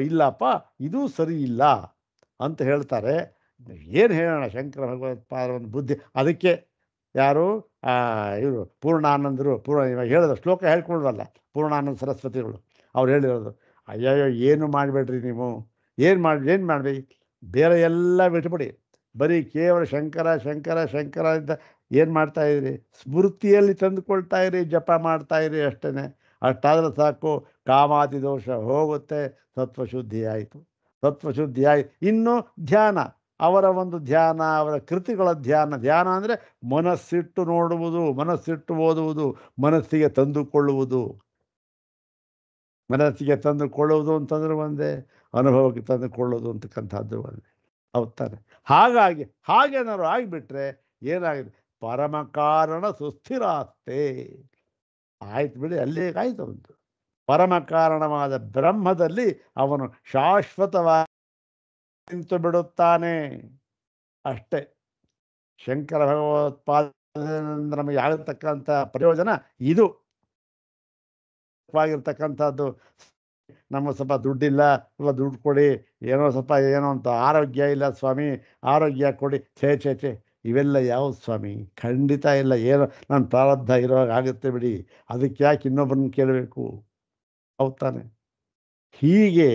ಇಲ್ಲಪ್ಪ ಇದು ಸರಿ ಇಲ್ಲ ಅಂತ ಹೇಳ್ತಾರೆ. ಏನು ಹೇಳೋಣ ಶಂಕರ ಭಗವತ್ಪಾದರ ಒಂದು ಬುದ್ಧಿ. ಅದಕ್ಕೆ ಯಾರು ಇವರು ಪೂರ್ಣಾನಂದರು ಇವಾಗ ಹೇಳಿದ ಶ್ಲೋಕ ಹೇಳ್ಕೊಳ್ವಲ್ಲ ಪೂರ್ಣಾನಂದ ಸರಸ್ವತಿಗಳು ಅವ್ರು ಹೇಳಿರೋದು, ಅಯ್ಯಯ್ಯೋ ಏನು ಮಾಡಬೇಡ್ರಿ ನೀವು, ಏನು ಮಾಡಬೇಡಿ, ಬೇರೆ ಎಲ್ಲ ಬಿಟ್ಬಿಡಿ, ಬರೀ ಕೇವಲ ಶಂಕರ ಶಂಕರ ಶಂಕರ ಅಂತ ಏನು ಮಾಡ್ತಾಯಿದ್ರಿ, ಸ್ಮೃತಿಯಲ್ಲಿ ತಂದುಕೊಳ್ತಾ ಇರಿ, ಜಪ ಮಾಡ್ತಾಯಿರಿ ಅಷ್ಟೇ. ಅಷ್ಟಾದರೆ ಸಾಕು, ಕಾಮಾದಿ ದೋಷ ಹೋಗುತ್ತೆ, ಸತ್ವಶುದ್ಧಿ ಆಯಿತು. ಸತ್ವಶುದ್ಧಿ ಆಯಿತು. ಇನ್ನು ಧ್ಯಾನ, ಅವರ ಒಂದು ಧ್ಯಾನ, ಅವರ ಕೃತಿಗಳ ಧ್ಯಾನ ಅಂದರೆ ಮನಸ್ಸಿಟ್ಟು ನೋಡುವುದು, ಮನಸ್ಸಿಟ್ಟು ಓದುವುದು, ಮನಸ್ಸಿಗೆ ತಂದುಕೊಳ್ಳುವುದು. ಮನಸ್ಸಿಗೆ ತಂದುಕೊಳ್ಳುವುದು ಅಂತಂದ್ರೆ ಒಂದೇ, ಅನುಭವಕ್ಕೆ ತಂದುಕೊಳ್ಳೋದು ಅಂತಕ್ಕಂಥದ್ದು ಒಂದೇ. ಹೌದು ತಾನೆ? ಹಾಗಾಗಿ ಹಾಗೇನಾದ್ರು ಆಗಿಬಿಟ್ರೆ ಏನಾಗಿದೆ, ಪರಮ ಕಾರಣ ಸುಸ್ಥಿರಾಸ್ತೆ ಆಯ್ತು ಬಿಡಿ, ಅಲ್ಲಿಗೆ ಆಯ್ತು. ಒಂದು ಪರಮ ಕಾರಣವಾದ ಬ್ರಹ್ಮದಲ್ಲಿ ಅವನು ಶಾಶ್ವತವಾಗಿ ನಿಂತು ಬಿಡುತ್ತಾನೆ ಅಷ್ಟೇ. ಶಂಕರ ಭಗವತ್ಪಾದರಿಂದ ನಮಗೆ ಆಗತಕ್ಕಂಥ ಪ್ರಯೋಜನ ಇದು ವಾಗಿರ್ತಕ್ಕಂಥದ್ದು. ನಮಗೆ ಸ್ವಲ್ಪ ದುಡ್ಡಿಲ್ಲ, ಸ್ವಲ್ಪ ದುಡ್ಡು ಕೊಡಿ, ಏನೋ ಅಂತ ಆರೋಗ್ಯ ಇಲ್ಲ ಸ್ವಾಮಿ, ಆರೋಗ್ಯ ಕೊಡಿ, ಛೇ ಇವೆಲ್ಲ ಯಾವುದು ಸ್ವಾಮಿ? ಖಂಡಿತ ಇಲ್ಲ. ಏನೋ ನನ್ನ ಪ್ರಾರಬ್ಧ ಇರೋವಾಗ ಆಗುತ್ತೆ ಬಿಡಿ, ಅದಕ್ಕೆ ಯಾಕೆ ಇನ್ನೊಬ್ಬರನ್ನ ಕೇಳಬೇಕು? ಹೌದು ತಾನೆ? ಹೀಗೆ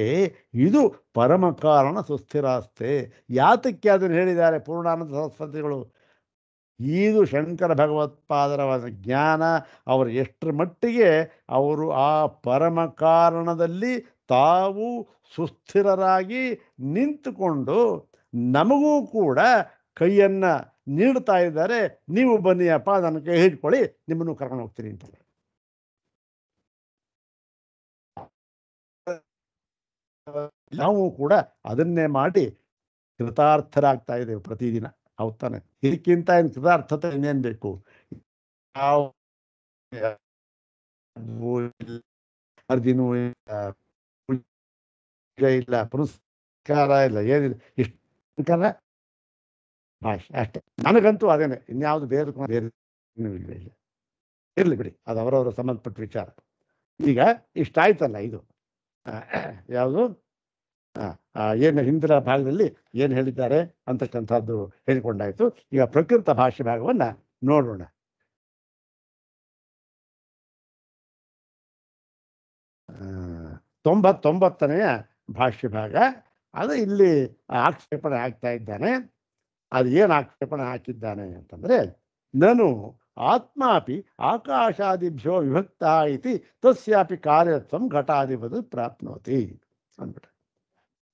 ಇದು ಪರಮ ಕಾರಣ ಸುಸ್ಥಿರಾಸ್ತೆ. ಯಾತಕ್ಕೆ ಅದನ್ನು ಹೇಳಿದ್ದಾರೆ ಪೂರ್ಣಾನಂದ ಸರಸ್ವತಿಗಳು? ಇದು ಶಂಕರ ಭಗವತ್ಪಾದರ ಜ್ಞಾನ, ಅವರು ಎಷ್ಟರ ಮಟ್ಟಿಗೆ ಅವರು ಆ ಪರಮ ಕಾರಣದಲ್ಲಿ ತಾವು ಸುಸ್ಥಿರರಾಗಿ ನಿಂತುಕೊಂಡು ನಮಗೂ ಕೂಡ ಕೈಯನ್ನು ನೀಡ್ತಾ ಇದ್ದಾರೆ. ನೀವು ಬನ್ನಿಯಪ್ಪ, ನನ್ನ ಕೈ ಹಿಡ್ಕೊಳ್ಳಿ, ನಿಮ್ಮನ್ನು ಕರ್ಕೊಂಡು ಹೋಗ್ತೀನಿ ಅಂತ. ನಾವು ಕೂಡ ಅದನ್ನೇ ಮಾಡಿ ಕೃತಾರ್ಥರಾಗ್ತಾ ಇದ್ದೇವೆ ಪ್ರತಿದಿನ. ಹೌದು ತಾನೆ? ಇದಕ್ಕಿಂತ ಏನು ಕೃತಾರ್ಥತೆ ಇನ್ನೇನು ಬೇಕು? ಯಾವ ಅರ್ಜಿನೂ ಇಲ್ಲ, ಪೂಜೆ ಇಲ್ಲ, ಪುರಸ್ಕಾರ ಇಲ್ಲ, ಏನಿಲ್ಲ, ಇಷ್ಟ ಭಾಷೆ ಅಷ್ಟೇ. ನನಗಂತೂ ಅದೇನೆ, ಇನ್ಯಾವುದು ಬೇರೆ ಇಲ್ಲ. ಇರಲಿ ಬಿಡಿ, ಅದು ಅವರವರ ಸಂಬಂಧಪಟ್ಟ ವಿಚಾರ. ಈಗ ಇಷ್ಟಾಯ್ತಲ್ಲ, ಇದು ಯಾವುದು ಏನು ಹಿಂದಿನ ಭಾಗದಲ್ಲಿ ಏನು ಹೇಳಿದ್ದಾರೆ ಅಂತಕ್ಕಂಥದ್ದು ಹೇಳಿಕೊಂಡಾಯಿತು. ಈಗ ಪ್ರಕೃತ ಭಾಷೆ ಭಾಗವನ್ನು ನೋಡೋಣ. ತೊಂಬತ್ತನೆಯ ಭಾಷ್ಯ ಭಾಗ ಅದು ಇಲ್ಲಿ ಆಕ್ಷೇಪಣೆ ಆಗ್ತಾ ಇದ್ದಾನೆ. ಅದು ಏನು ಆಕ್ಷೇಪಣೆ ಹಾಕಿದ್ದಾನೆ ಅಂತಂದರೆ, ನಾನು ಆತ್ಮಾಪಿ ಆಕಾಶಾದಿಭ್ಯೋ ವಿಭಕ್ತ ಇತಿ ತಸ್ಯಾಪಿ ಕಾರ್ಯತ್ವಂ ಘಟಾಧಿಪತಿ ಪ್ರಾಪ್ನೋತಿ ಅಂದ್ಬಿಟ್ಟು.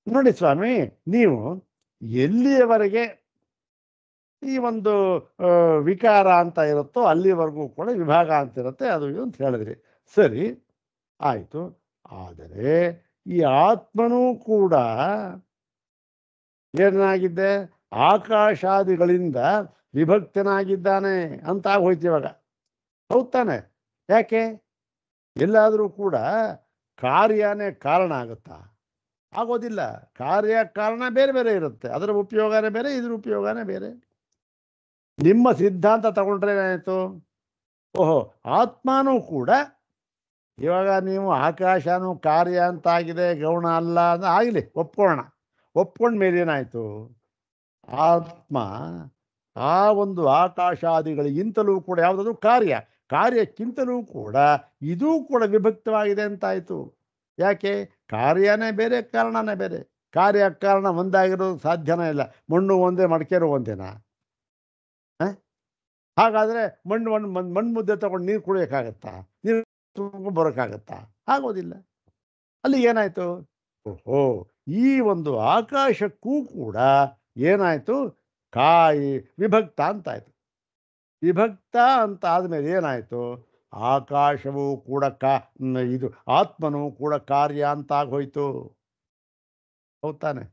ನೋಡಿ ಸ್ವಾಮಿ, ನೀವು ಎಲ್ಲಿಯವರೆಗೆ ಈ ಒಂದು ವಿಕಾರ ಅಂತ ಇರುತ್ತೋ ಅಲ್ಲಿವರೆಗೂ ಕೂಡ ವಿಭಾಗ ಅಂತ ಇರುತ್ತೆ, ಅದು ಇದು ಅಂತ ಹೇಳಿದ್ರಿ. ಸರಿ ಆಯಿತು. ಆದರೆ ಈ ಆತ್ಮನೂ ಕೂಡ ಏನಾಗಿದ್ದೆ, ಆಕಾಶಾದಿಗಳಿಂದ ವಿಭಕ್ತನಾಗಿದ್ದಾನೆ ಅಂತ ಹೋಯ್ತು ಇವಾಗ. ಹೌದು ತಾನೆ? ಯಾಕೆ? ಎಲ್ಲಾದರೂ ಕೂಡ ಕಾರ್ಯನೇ ಕಾರಣ ಆಗುತ್ತಾ? ಆಗೋದಿಲ್ಲ. ಕಾರ್ಯ ಕಾರಣ ಬೇರೆ ಬೇರೆ ಇರುತ್ತೆ, ಅದರ ಉಪಯೋಗನೇ ಬೇರೆ, ಇದ್ರ ಉಪಯೋಗನೇ ಬೇರೆ. ನಿಮ್ಮ ಸಿದ್ಧಾಂತ ತಗೊಂಡ್ರೆ ಏನಾಯಿತು? ಓಹೋ, ಆತ್ಮನೂ ಕೂಡ ಇವಾಗ ನೀವು ಆಕಾಶನೂ ಕಾರ್ಯ ಅಂತಾಗಿದೆ, ಗೌಣ ಅಲ್ಲ ಅಂತ ಆಗಲಿ, ಒಪ್ಕೊಂಡ ಮೇಲೆ ಏನಾಯಿತು? ಆತ್ಮ ಆ ಒಂದು ಆಕಾಶಾದಿಗಳಿಗಿಂತಲೂ ಕೂಡ ಯಾವುದಾದ್ರು ಕಾರ್ಯಕ್ಕಿಂತಲೂ ಕೂಡ ಇದೂ ಕೂಡ ವಿಭಕ್ತವಾಗಿದೆ ಅಂತಾಯಿತು. ಯಾಕೆ? ಕಾರ್ಯನೇ ಬೇರೆ, ಕಾರಣನೇ ಬೇರೆ. ಕಾರ್ಯ ಕಾರಣ ಒಂದಾಗಿರೋದು ಸಾಧ್ಯನೇ ಇಲ್ಲ. ಮಣ್ಣು ಒಂದೇ, ಮಡಿಕೆನೂ ಒಂದೇನಾ? ಹಾಗಾದರೆ ಮಣ್ಣು ಮುದ್ದೆ ತಗೊಂಡು ನೀರು ಕುಡಿಯೋಕ್ಕಾಗತ್ತಾ? ನೀರು ಬರೋಕ್ಕಾಗತ್ತಾ? ಆಗೋದಿಲ್ಲ. ಅಲ್ಲಿ ಏನಾಯ್ತು? ಓಹೋ! ಈ ಒಂದು ಆಕಾಶಕ್ಕೂ ಕೂಡ ಏನಾಯ್ತು? ಕಾಯಿ ವಿಭಕ್ತ ಅಂತಾಯ್ತು. ವಿಭಕ್ತ ಅಂತ ಆದ್ಮೇಲೆ ಏನಾಯ್ತು? ಆಕಾಶವೂ ಕೂಡ ಇದು ಆತ್ಮನೂ ಕೂಡ ಕಾರ್ಯ ಅಂತ ಆಗೋಯ್ತು. ಹೌದ್ ತಾನೆ?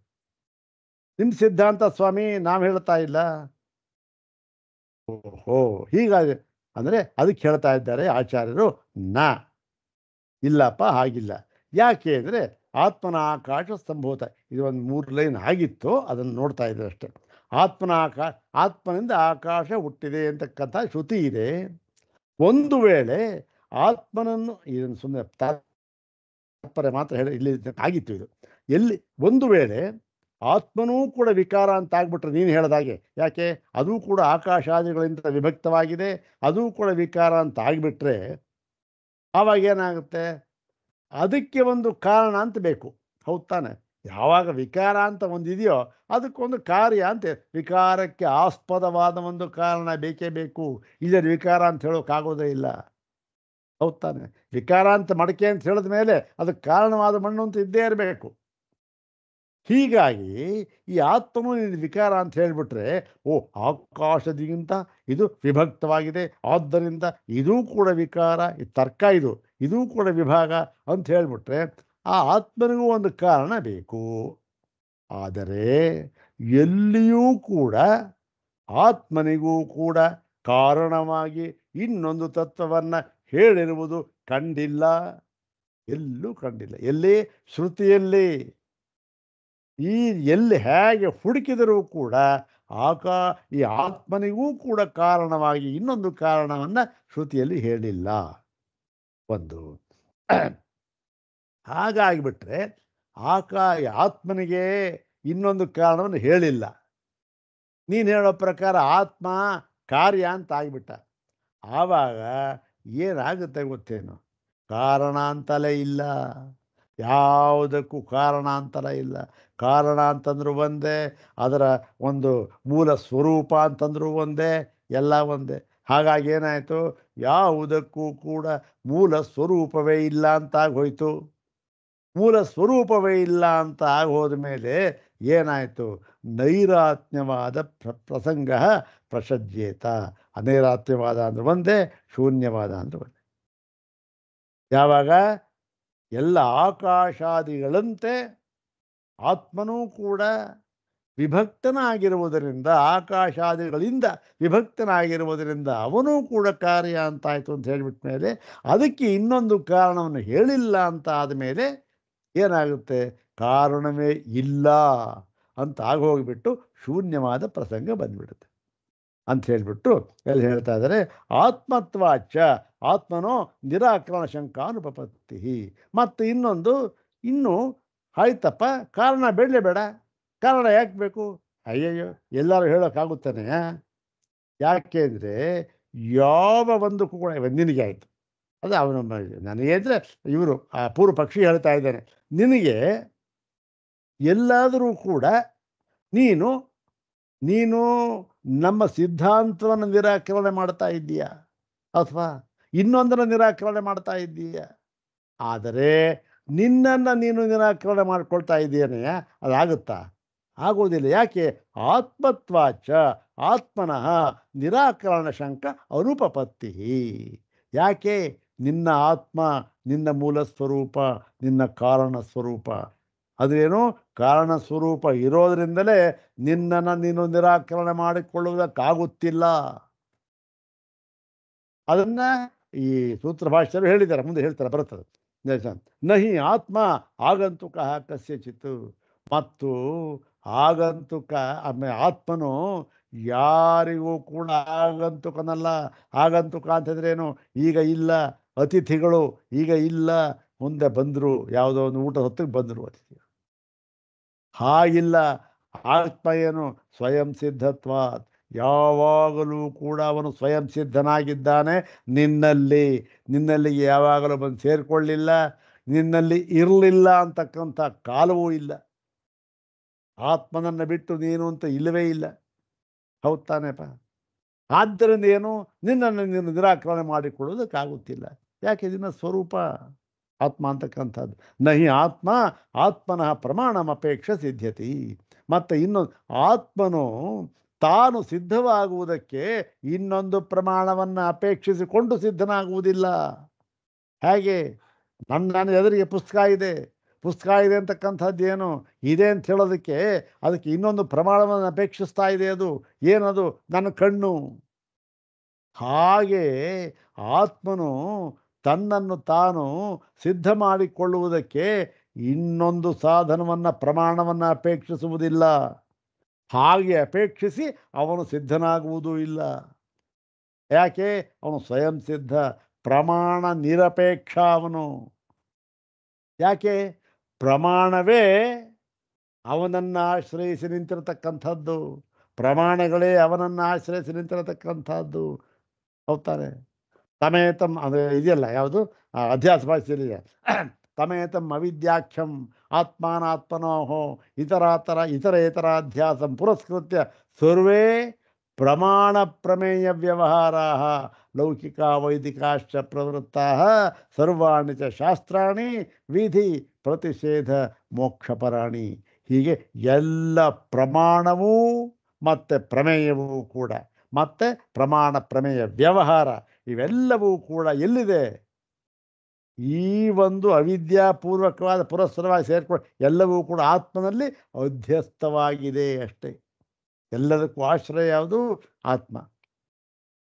ನಿಮ್ ಸಿದ್ಧಾಂತ ಸ್ವಾಮಿ ನಾವ್ ಹೇಳ್ತಾ ಇಲ್ಲ. ಓಹೋ! ಹೀಗಾಗಿ ಅಂದ್ರೆ ಅದಕ್ಕೆ ಹೇಳ್ತಾ ಇದ್ದಾರೆ ಆಚಾರ್ಯರು, ನ ಇಲ್ಲಪ್ಪ ಹಾಗಿಲ್ಲ. ಯಾಕೆ ಅಂದರೆ ಆತ್ಮನ ಆಕಾಶ ಸಂಭೂತ. ಇದು ಒಂದು 3 ಲೈನ್ ಆಗಿತ್ತು. ಅದನ್ನು ನೋಡ್ತಾ ಇದ್ದಾರೆ ಅಷ್ಟೇ. ಆತ್ಮನ ಆತ್ಮನಿಂದ ಆಕಾಶ ಹುಟ್ಟಿದೆ ಅಂತಕ್ಕಂಥ ಶ್ರುತಿ ಇದೆ. ಒಂದು ವೇಳೆ ಆತ್ಮನನ್ನು ಇದನ್ನು ಸುಮ್ಮನೆ ತಾತ್ಪರ್ಯ ಮಾತ್ರ ಹೇಳಿ ಇಲ್ಲಿ ಆಗಿತ್ತು ಇದು. ಎಲ್ಲಿ ಒಂದು ವೇಳೆ ಆತ್ಮನೂ ಕೂಡ ವಿಕಾರ ಅಂತ ಆಗ್ಬಿಟ್ರೆ ನೀನು ಹೇಳ್ದಾಗೆ, ಯಾಕೆ ಅದು ಕೂಡ ಆಕಾಶಾದಿಗಳಿಂದ ವಿಭಕ್ತವಾಗಿದೆ, ಅದು ಕೂಡ ವಿಕಾರ ಅಂತ ಆಗಿಬಿಟ್ರೆ ಆವಾಗ ಏನಾಗುತ್ತೆ? ಅದಕ್ಕೆ ಒಂದು ಕಾರಣ ಅಂತ ಬೇಕು. ಹೌದ್ ತಾನೆ? ಯಾವಾಗ ವಿಕಾರ ಅಂತ ಒಂದಿದೆಯೋ ಅದಕ್ಕೊಂದು ಕಾರ್ಯ ಅಂತೆ. ವಿಕಾರಕ್ಕೆ ಆಸ್ಪದವಾದ ಒಂದು ಕಾರಣ ಬೇಕೇ ಬೇಕು. ಇಲ್ಲದೆ ವಿಕಾರ ಅಂತ ಹೇಳೋಕ್ಕಾಗೋದೇ ಇಲ್ಲ. ಹೌದ್ ತಾನೆ? ವಿಕಾರ ಅಂತ ಮಡಕೆ ಅಂತ ಹೇಳಿದ ಮೇಲೆ ಅದಕ್ಕೆ ಕಾರಣವಾದ ಮಣ್ಣು ಅಂತ ಇದ್ದೇ ಇರಬೇಕು. ಹೀಗಾಗಿ ಈ ಆತ್ಮನು ಇದು ವಿಕಾರ ಅಂತ ಹೇಳಿಬಿಟ್ರೆ, ಓ ಆಕಾಶದಿಗಿಂತ ಇದು ವಿಭಕ್ತವಾಗಿದೆ, ಆದ್ದರಿಂದ ಇದೂ ಕೂಡ ವಿಕಾರ, ಇದು ತರ್ಕ, ಇದೂ ಕೂಡ ವಿಭಾಗ ಅಂತ ಹೇಳಿಬಿಟ್ರೆ ಆ ಆತ್ಮನಿಗೂ ಒಂದು ಕಾರಣ ಬೇಕು. ಆದರೆ ಎಲ್ಲಿಯೂ ಕೂಡ ಆತ್ಮನಿಗೂ ಕೂಡ ಕಾರಣವಾಗಿ ಇನ್ನೊಂದು ತತ್ವವನ್ನು ಹೇಳಿರುವುದು ಕಂಡಿಲ್ಲ. ಎಲ್ಲೂ ಕಂಡಿಲ್ಲ. ಎಲ್ಲಿ? ಶ್ರುತಿಯಲ್ಲಿ. ಈ ಎಲ್ಲಿ ಹೇಗೆ ಹುಡುಕಿದರೂ ಕೂಡ ಆಕಾ ಈ ಆತ್ಮನಿಗೂ ಕೂಡ ಕಾರಣವಾಗಿ ಇನ್ನೊಂದು ಕಾರಣವನ್ನು ಶ್ರುತಿಯಲ್ಲಿ ಹೇಳಿಲ್ಲ. ಒಂದು ಹಾಗಾಗಿಬಿಟ್ರೆ ಆತ್ಮನಿಗೆ ಇನ್ನೊಂದು ಕಾರಣವನ್ನು ಹೇಳಿಲ್ಲ. ನೀನು ಹೇಳೋ ಪ್ರಕಾರ ಆತ್ಮ ಕಾರ್ಯ ಅಂತ ಆಗಿಬಿಟ್ಟ. ಆವಾಗ ಏನಾಗುತ್ತೆ ಗೊತ್ತೇನು? ಕಾರಣ ಅಂತಲೇ ಇಲ್ಲ. ಯಾವುದಕ್ಕೂ ಕಾರಣ ಅಂತಲೇ ಇಲ್ಲ. ಕಾರಣ ಅಂತಂದ್ರೂ ಒಂದೇ, ಅದರ ಒಂದು ಮೂಲ ಸ್ವರೂಪ ಅಂತಂದ್ರೂ ಒಂದೇ, ಎಲ್ಲ ಒಂದೇ. ಹಾಗಾಗಿ ಏನಾಯಿತು? ಯಾವುದಕ್ಕೂ ಕೂಡ ಮೂಲ ಸ್ವರೂಪವೇ ಇಲ್ಲ ಅಂತಾಗೋಯ್ತು. ಮೂಲ ಸ್ವರೂಪವೇ ಇಲ್ಲ ಅಂತ ಆಗೋದ ಮೇಲೆ ಏನಾಯಿತು? ನೈರಾತ್ಮ್ಯವಾದ ಪ್ರಸಂಗ ಪ್ರಸಜ್ಯೇತ. ಅನೈರಾತ್ಮ್ಯವಾದ ಅಂದ್ರೆ ಒಂದೇ, ಶೂನ್ಯವಾದ ಅಂದ್ರೆ ಒಂದೇ. ಯಾವಾಗ ಎಲ್ಲ ಆಕಾಶಾದಿಗಳಂತೆ ಆತ್ಮನೂ ಕೂಡ ವಿಭಕ್ತನಾಗಿರುವುದರಿಂದ, ಆಕಾಶಾದಿಗಳಿಂದ ವಿಭಕ್ತನಾಗಿರುವುದರಿಂದ ಅವನೂ ಕೂಡ ಕಾರ್ಯ ಅಂತಾಯಿತು ಅಂತ ಹೇಳಿಬಿಟ್ಟ ಮೇಲೆ ಅದಕ್ಕೆ ಇನ್ನೊಂದು ಕಾರಣವನ್ನು ಹೇಳಿಲ್ಲ ಅಂತ ಆದಮೇಲೆ ಏನಾಗುತ್ತೆ? ಕಾರಣವೇ ಇಲ್ಲ ಅಂತ ಆಗೋಗಿಬಿಟ್ಟು ಶೂನ್ಯವಾದ ಪ್ರಸಂಗ ಬಂದ್ಬಿಡುತ್ತೆ ಅಂತ ಹೇಳಿಬಿಟ್ಟು ಎಲ್ಲಿ ಹೇಳ್ತಾ ಇದ್ದಾರೆ? ಆತ್ಮತ್ವಾಚ ಆತ್ಮನೋ ನಿರಾಕರಣ ಶಂಕಾನುಪಪತ್ತಿ. ಮತ್ತು ಇನ್ನೊಂದು, ಇನ್ನು ಆಯ್ತಪ್ಪ ಕಾರಣ ಬೇಡಲೇ ಬೇಡ, ಕಾರಣ ಯಾಕೆ ಬೇಕು? ಅಯ್ಯಯ್ಯೋ, ಎಲ್ಲರೂ ಹೇಳೋಕ್ಕಾಗುತ್ತಾನೆ? ಯಾಕೆ ಅಂದರೆ ಯಾವ ಒಂದಕ್ಕೂ ಕೂಡ ನಿನಗೆ ಆಯಿತು ಅದು ಅವನು ನನಗೆ ಅಂದರೆ ಇವರು ಆ ಪೂರ್ವ ಪಕ್ಷಿ ಹೇಳ್ತಾ ಇದ್ದಾನೆ, ನಿನಗೆ ಎಲ್ಲಾದರೂ ಕೂಡ ನೀನು ನೀನು ನಮ್ಮ ಸಿದ್ಧಾಂತವನ್ನು ನಿರಾಕರಣೆ ಮಾಡ್ತಾ ಇದ್ದೀಯಾ ಅಥವಾ ಇನ್ನೊಂದನ್ನು ನಿರಾಕರಣೆ ಮಾಡ್ತಾ ಇದ್ದೀಯಾ? ಆದರೆ ನಿನ್ನನ್ನು ನೀನು ನಿರಾಕರಣೆ ಮಾಡ್ಕೊಳ್ತಾ ಇದ್ದೀಯನೆಯ, ಅದಾಗುತ್ತಾ? ಆಗೋದಿಲ್ಲ. ಯಾಕೆ? ಆತ್ಮತ್ವಾಚ ಆತ್ಮನಃ ನಿರಾಕರಣ ಶಂಕ ಅನುಪಪತ್ತಿ. ಯಾಕೆ? ನಿನ್ನ ಆತ್ಮ ನಿನ್ನ ಮೂಲ ಸ್ವರೂಪ, ನಿನ್ನ ಕಾರಣ ಸ್ವರೂಪ. ಅದೇನು? ಕಾರಣ ಸ್ವರೂಪ ಇರೋದರಿಂದಲೇ ನಿನ್ನನ್ನು ನೀನು ನಿರಾಕರಣೆ ಮಾಡಿಕೊಳ್ಳುವುದಕ್ಕಾಗುತ್ತಿಲ್ಲ. ಅದನ್ನ ಈ ಸೂತ್ರ ಭಾಷ್ಯರು ಹೇಳಿದ್ದಾರೆ, ಮುಂದೆ ಹೇಳ್ತಾರೆ, ಬರುತ್ತದೆ. ನಹಿ ಆತ್ಮ ಆಗಂತುಕ ಕಸ್ಯಚಿತ್. ಮತ್ತು ಆಗಂತುಕ ಆತ್ಮನು ಯಾರಿಗೂ ಕೂಡ ಆಗಂತುಕನಲ್ಲ. ಆಗಂತುಕ ಅಂತಂದ್ರೆ ಏನು? ಈಗ ಇಲ್ಲ, ಅತಿಥಿಗಳು ಈಗ ಇಲ್ಲ, ಮುಂದೆ ಬಂದರು, ಯಾವುದೋ ಒಂದು ಊಟ ಹೊತ್ತಿಗೆ ಬಂದರು ಅತಿಥಿಗಳು. ಹಾಗಿಲ್ಲ. ಆತ್ಮ ಏನು? ಸ್ವಯಂ ಸಿದ್ಧತ್ವಾತ್. ಯಾವಾಗಲೂ ಕೂಡ ಅವನು ಸ್ವಯಂ ಸಿದ್ಧನಾಗಿದ್ದಾನೆ. ನಿನ್ನಲ್ಲಿ ಯಾವಾಗಲೂ ಬಂದು ಸೇರಿಕೊಳ್ಳಿಲ್ಲ, ನಿನ್ನಲ್ಲಿ ಇರಲಿಲ್ಲ ಅಂತಕ್ಕಂಥ ಕಾಲವೂ ಇಲ್ಲ. ಆತ್ಮನನ್ನು ಬಿಟ್ಟು ನೀನು ಅಂತ ಇಲ್ಲವೇ ಇಲ್ಲ. ಹೌದ್ ತಾನೇಪ? ಆದ್ದರಿಂದ ಏನು? ನಿನ್ನನ್ನು ನೀನು ನಿರಾಕರಣೆ ಮಾಡಿಕೊಳ್ಳೋದಕ್ಕಾಗುತ್ತಿಲ್ಲ. ಯಾಕೆ ಇದನ್ನ ಸ್ವರೂಪ ಆತ್ಮ ಅಂತಕ್ಕಂಥದ್ದು. ನಹಿ ಆತ್ಮ ಆತ್ಮನಃ ಪ್ರಮಾಣಮಪೇಕ್ಷ ಸಿದ್ಧ್ಯತಿ. ಮತ್ತು ಇನ್ನೊಂದು, ಆತ್ಮನು ತಾನು ಸಿದ್ಧವಾಗುವುದಕ್ಕೆ ಇನ್ನೊಂದು ಪ್ರಮಾಣವನ್ನು ಅಪೇಕ್ಷಿಸಿಕೊಂಡು ಸಿದ್ಧನಾಗುವುದಿಲ್ಲ. ಹೇಗೆ? ನನ್ನ ಎದುರಿಗೆ ಪುಸ್ತಕ ಇದೆ ಅಂತಕ್ಕಂಥದ್ದು ಏನು ಇದೆ ಅಂತ ಹೇಳೋದಕ್ಕೆ ಅದಕ್ಕೆ ಇನ್ನೊಂದು ಪ್ರಮಾಣವನ್ನು ಅಪೇಕ್ಷಿಸ್ತಾ ಇದೆ. ಅದು ಏನದು? ನನ್ನ ಕಣ್ಣು. ಹಾಗೆ ಆತ್ಮನು ತನ್ನನ್ನು ತಾನು ಸಿದ್ಧ ಮಾಡಿಕೊಳ್ಳುವುದಕ್ಕೆ ಇನ್ನೊಂದು ಸಾಧನವನ್ನು ಪ್ರಮಾಣವನ್ನು ಅಪೇಕ್ಷಿಸುವುದಿಲ್ಲ. ಹಾಗೆ ಅಪೇಕ್ಷಿಸಿ ಅವನು ಸಿದ್ಧನಾಗುವುದೂ ಇಲ್ಲ. ಯಾಕೆ? ಅವನು ಸ್ವಯಂ ಸಿದ್ಧ, ಪ್ರಮಾಣ ನಿರಪೇಕ್ಷ ಅವನು. ಯಾಕೆ? ಪ್ರಮಾಣವೇ ಅವನನ್ನು ಆಶ್ರಯಿಸಿ ನಿಂತಿರತಕ್ಕಂಥದ್ದು, ಪ್ರಮಾಣಗಳೇ ಅವನನ್ನು ಆಶ್ರಯಿಸಿ ನಿಂತಿರತಕ್ಕಂಥದ್ದು. ಹೌದಾನೆ? ತಮೇತಂ ಅದು ಇದೆಯಲ್ಲ, ಯಾವುದು ಅಧ್ಯಾಸ ಭಾಷೆಯಲ್ಲಿದೆ. ತಮೇತಂ ಅವಿದ್ಯಾಖ್ಯಂ ಆತ್ಮಾನಾತ್ಮನೋಹೋ ಇತರೇತರಾಧ್ಯಾಸಂ ಪುರಸ್ಕೃತ್ಯ ಸರ್ವೇ ಪ್ರಮಾಣ ಪ್ರಮೇಯ ವ್ಯವಹಾರಾ ಲೌಕಿಕ ವೈದಿಕಾಶ್ಚ ಪ್ರವೃತ್ತಾ ಸರ್ವಾಣಿ ಚ ಶಾಸ್ತ್ರಾಣಿ ವಿಧಿ ಪ್ರತಿಷೇಧ ಮೋಕ್ಷಪರಾಣಿ. ಹೀಗೆ ಎಲ್ಲ ಪ್ರಮಾಣವೂ ಮತ್ತು ಪ್ರಮೇಯವೂ ಕೂಡ, ಮತ್ತು ಪ್ರಮಾಣ ಪ್ರಮೇಯ ವ್ಯವಹಾರ ಇವೆಲ್ಲವೂ ಕೂಡ ಎಲ್ಲಿದೆ? ಈ ಒಂದು ಅವಿದ್ಯಾಪೂರ್ವಕವಾದ ಪುರಸ್ಸರವಾಗಿ ಸೇರಿಕೊಂಡು ಎಲ್ಲವೂ ಕೂಡ ಆತ್ಮನಲ್ಲಿ ಅಧ್ಯಸ್ಥವಾಗಿದೆ ಅಷ್ಟೇ. ಎಲ್ಲದಕ್ಕೂ ಆಶ್ರಯ ಯಾವುದು? ಆತ್ಮ.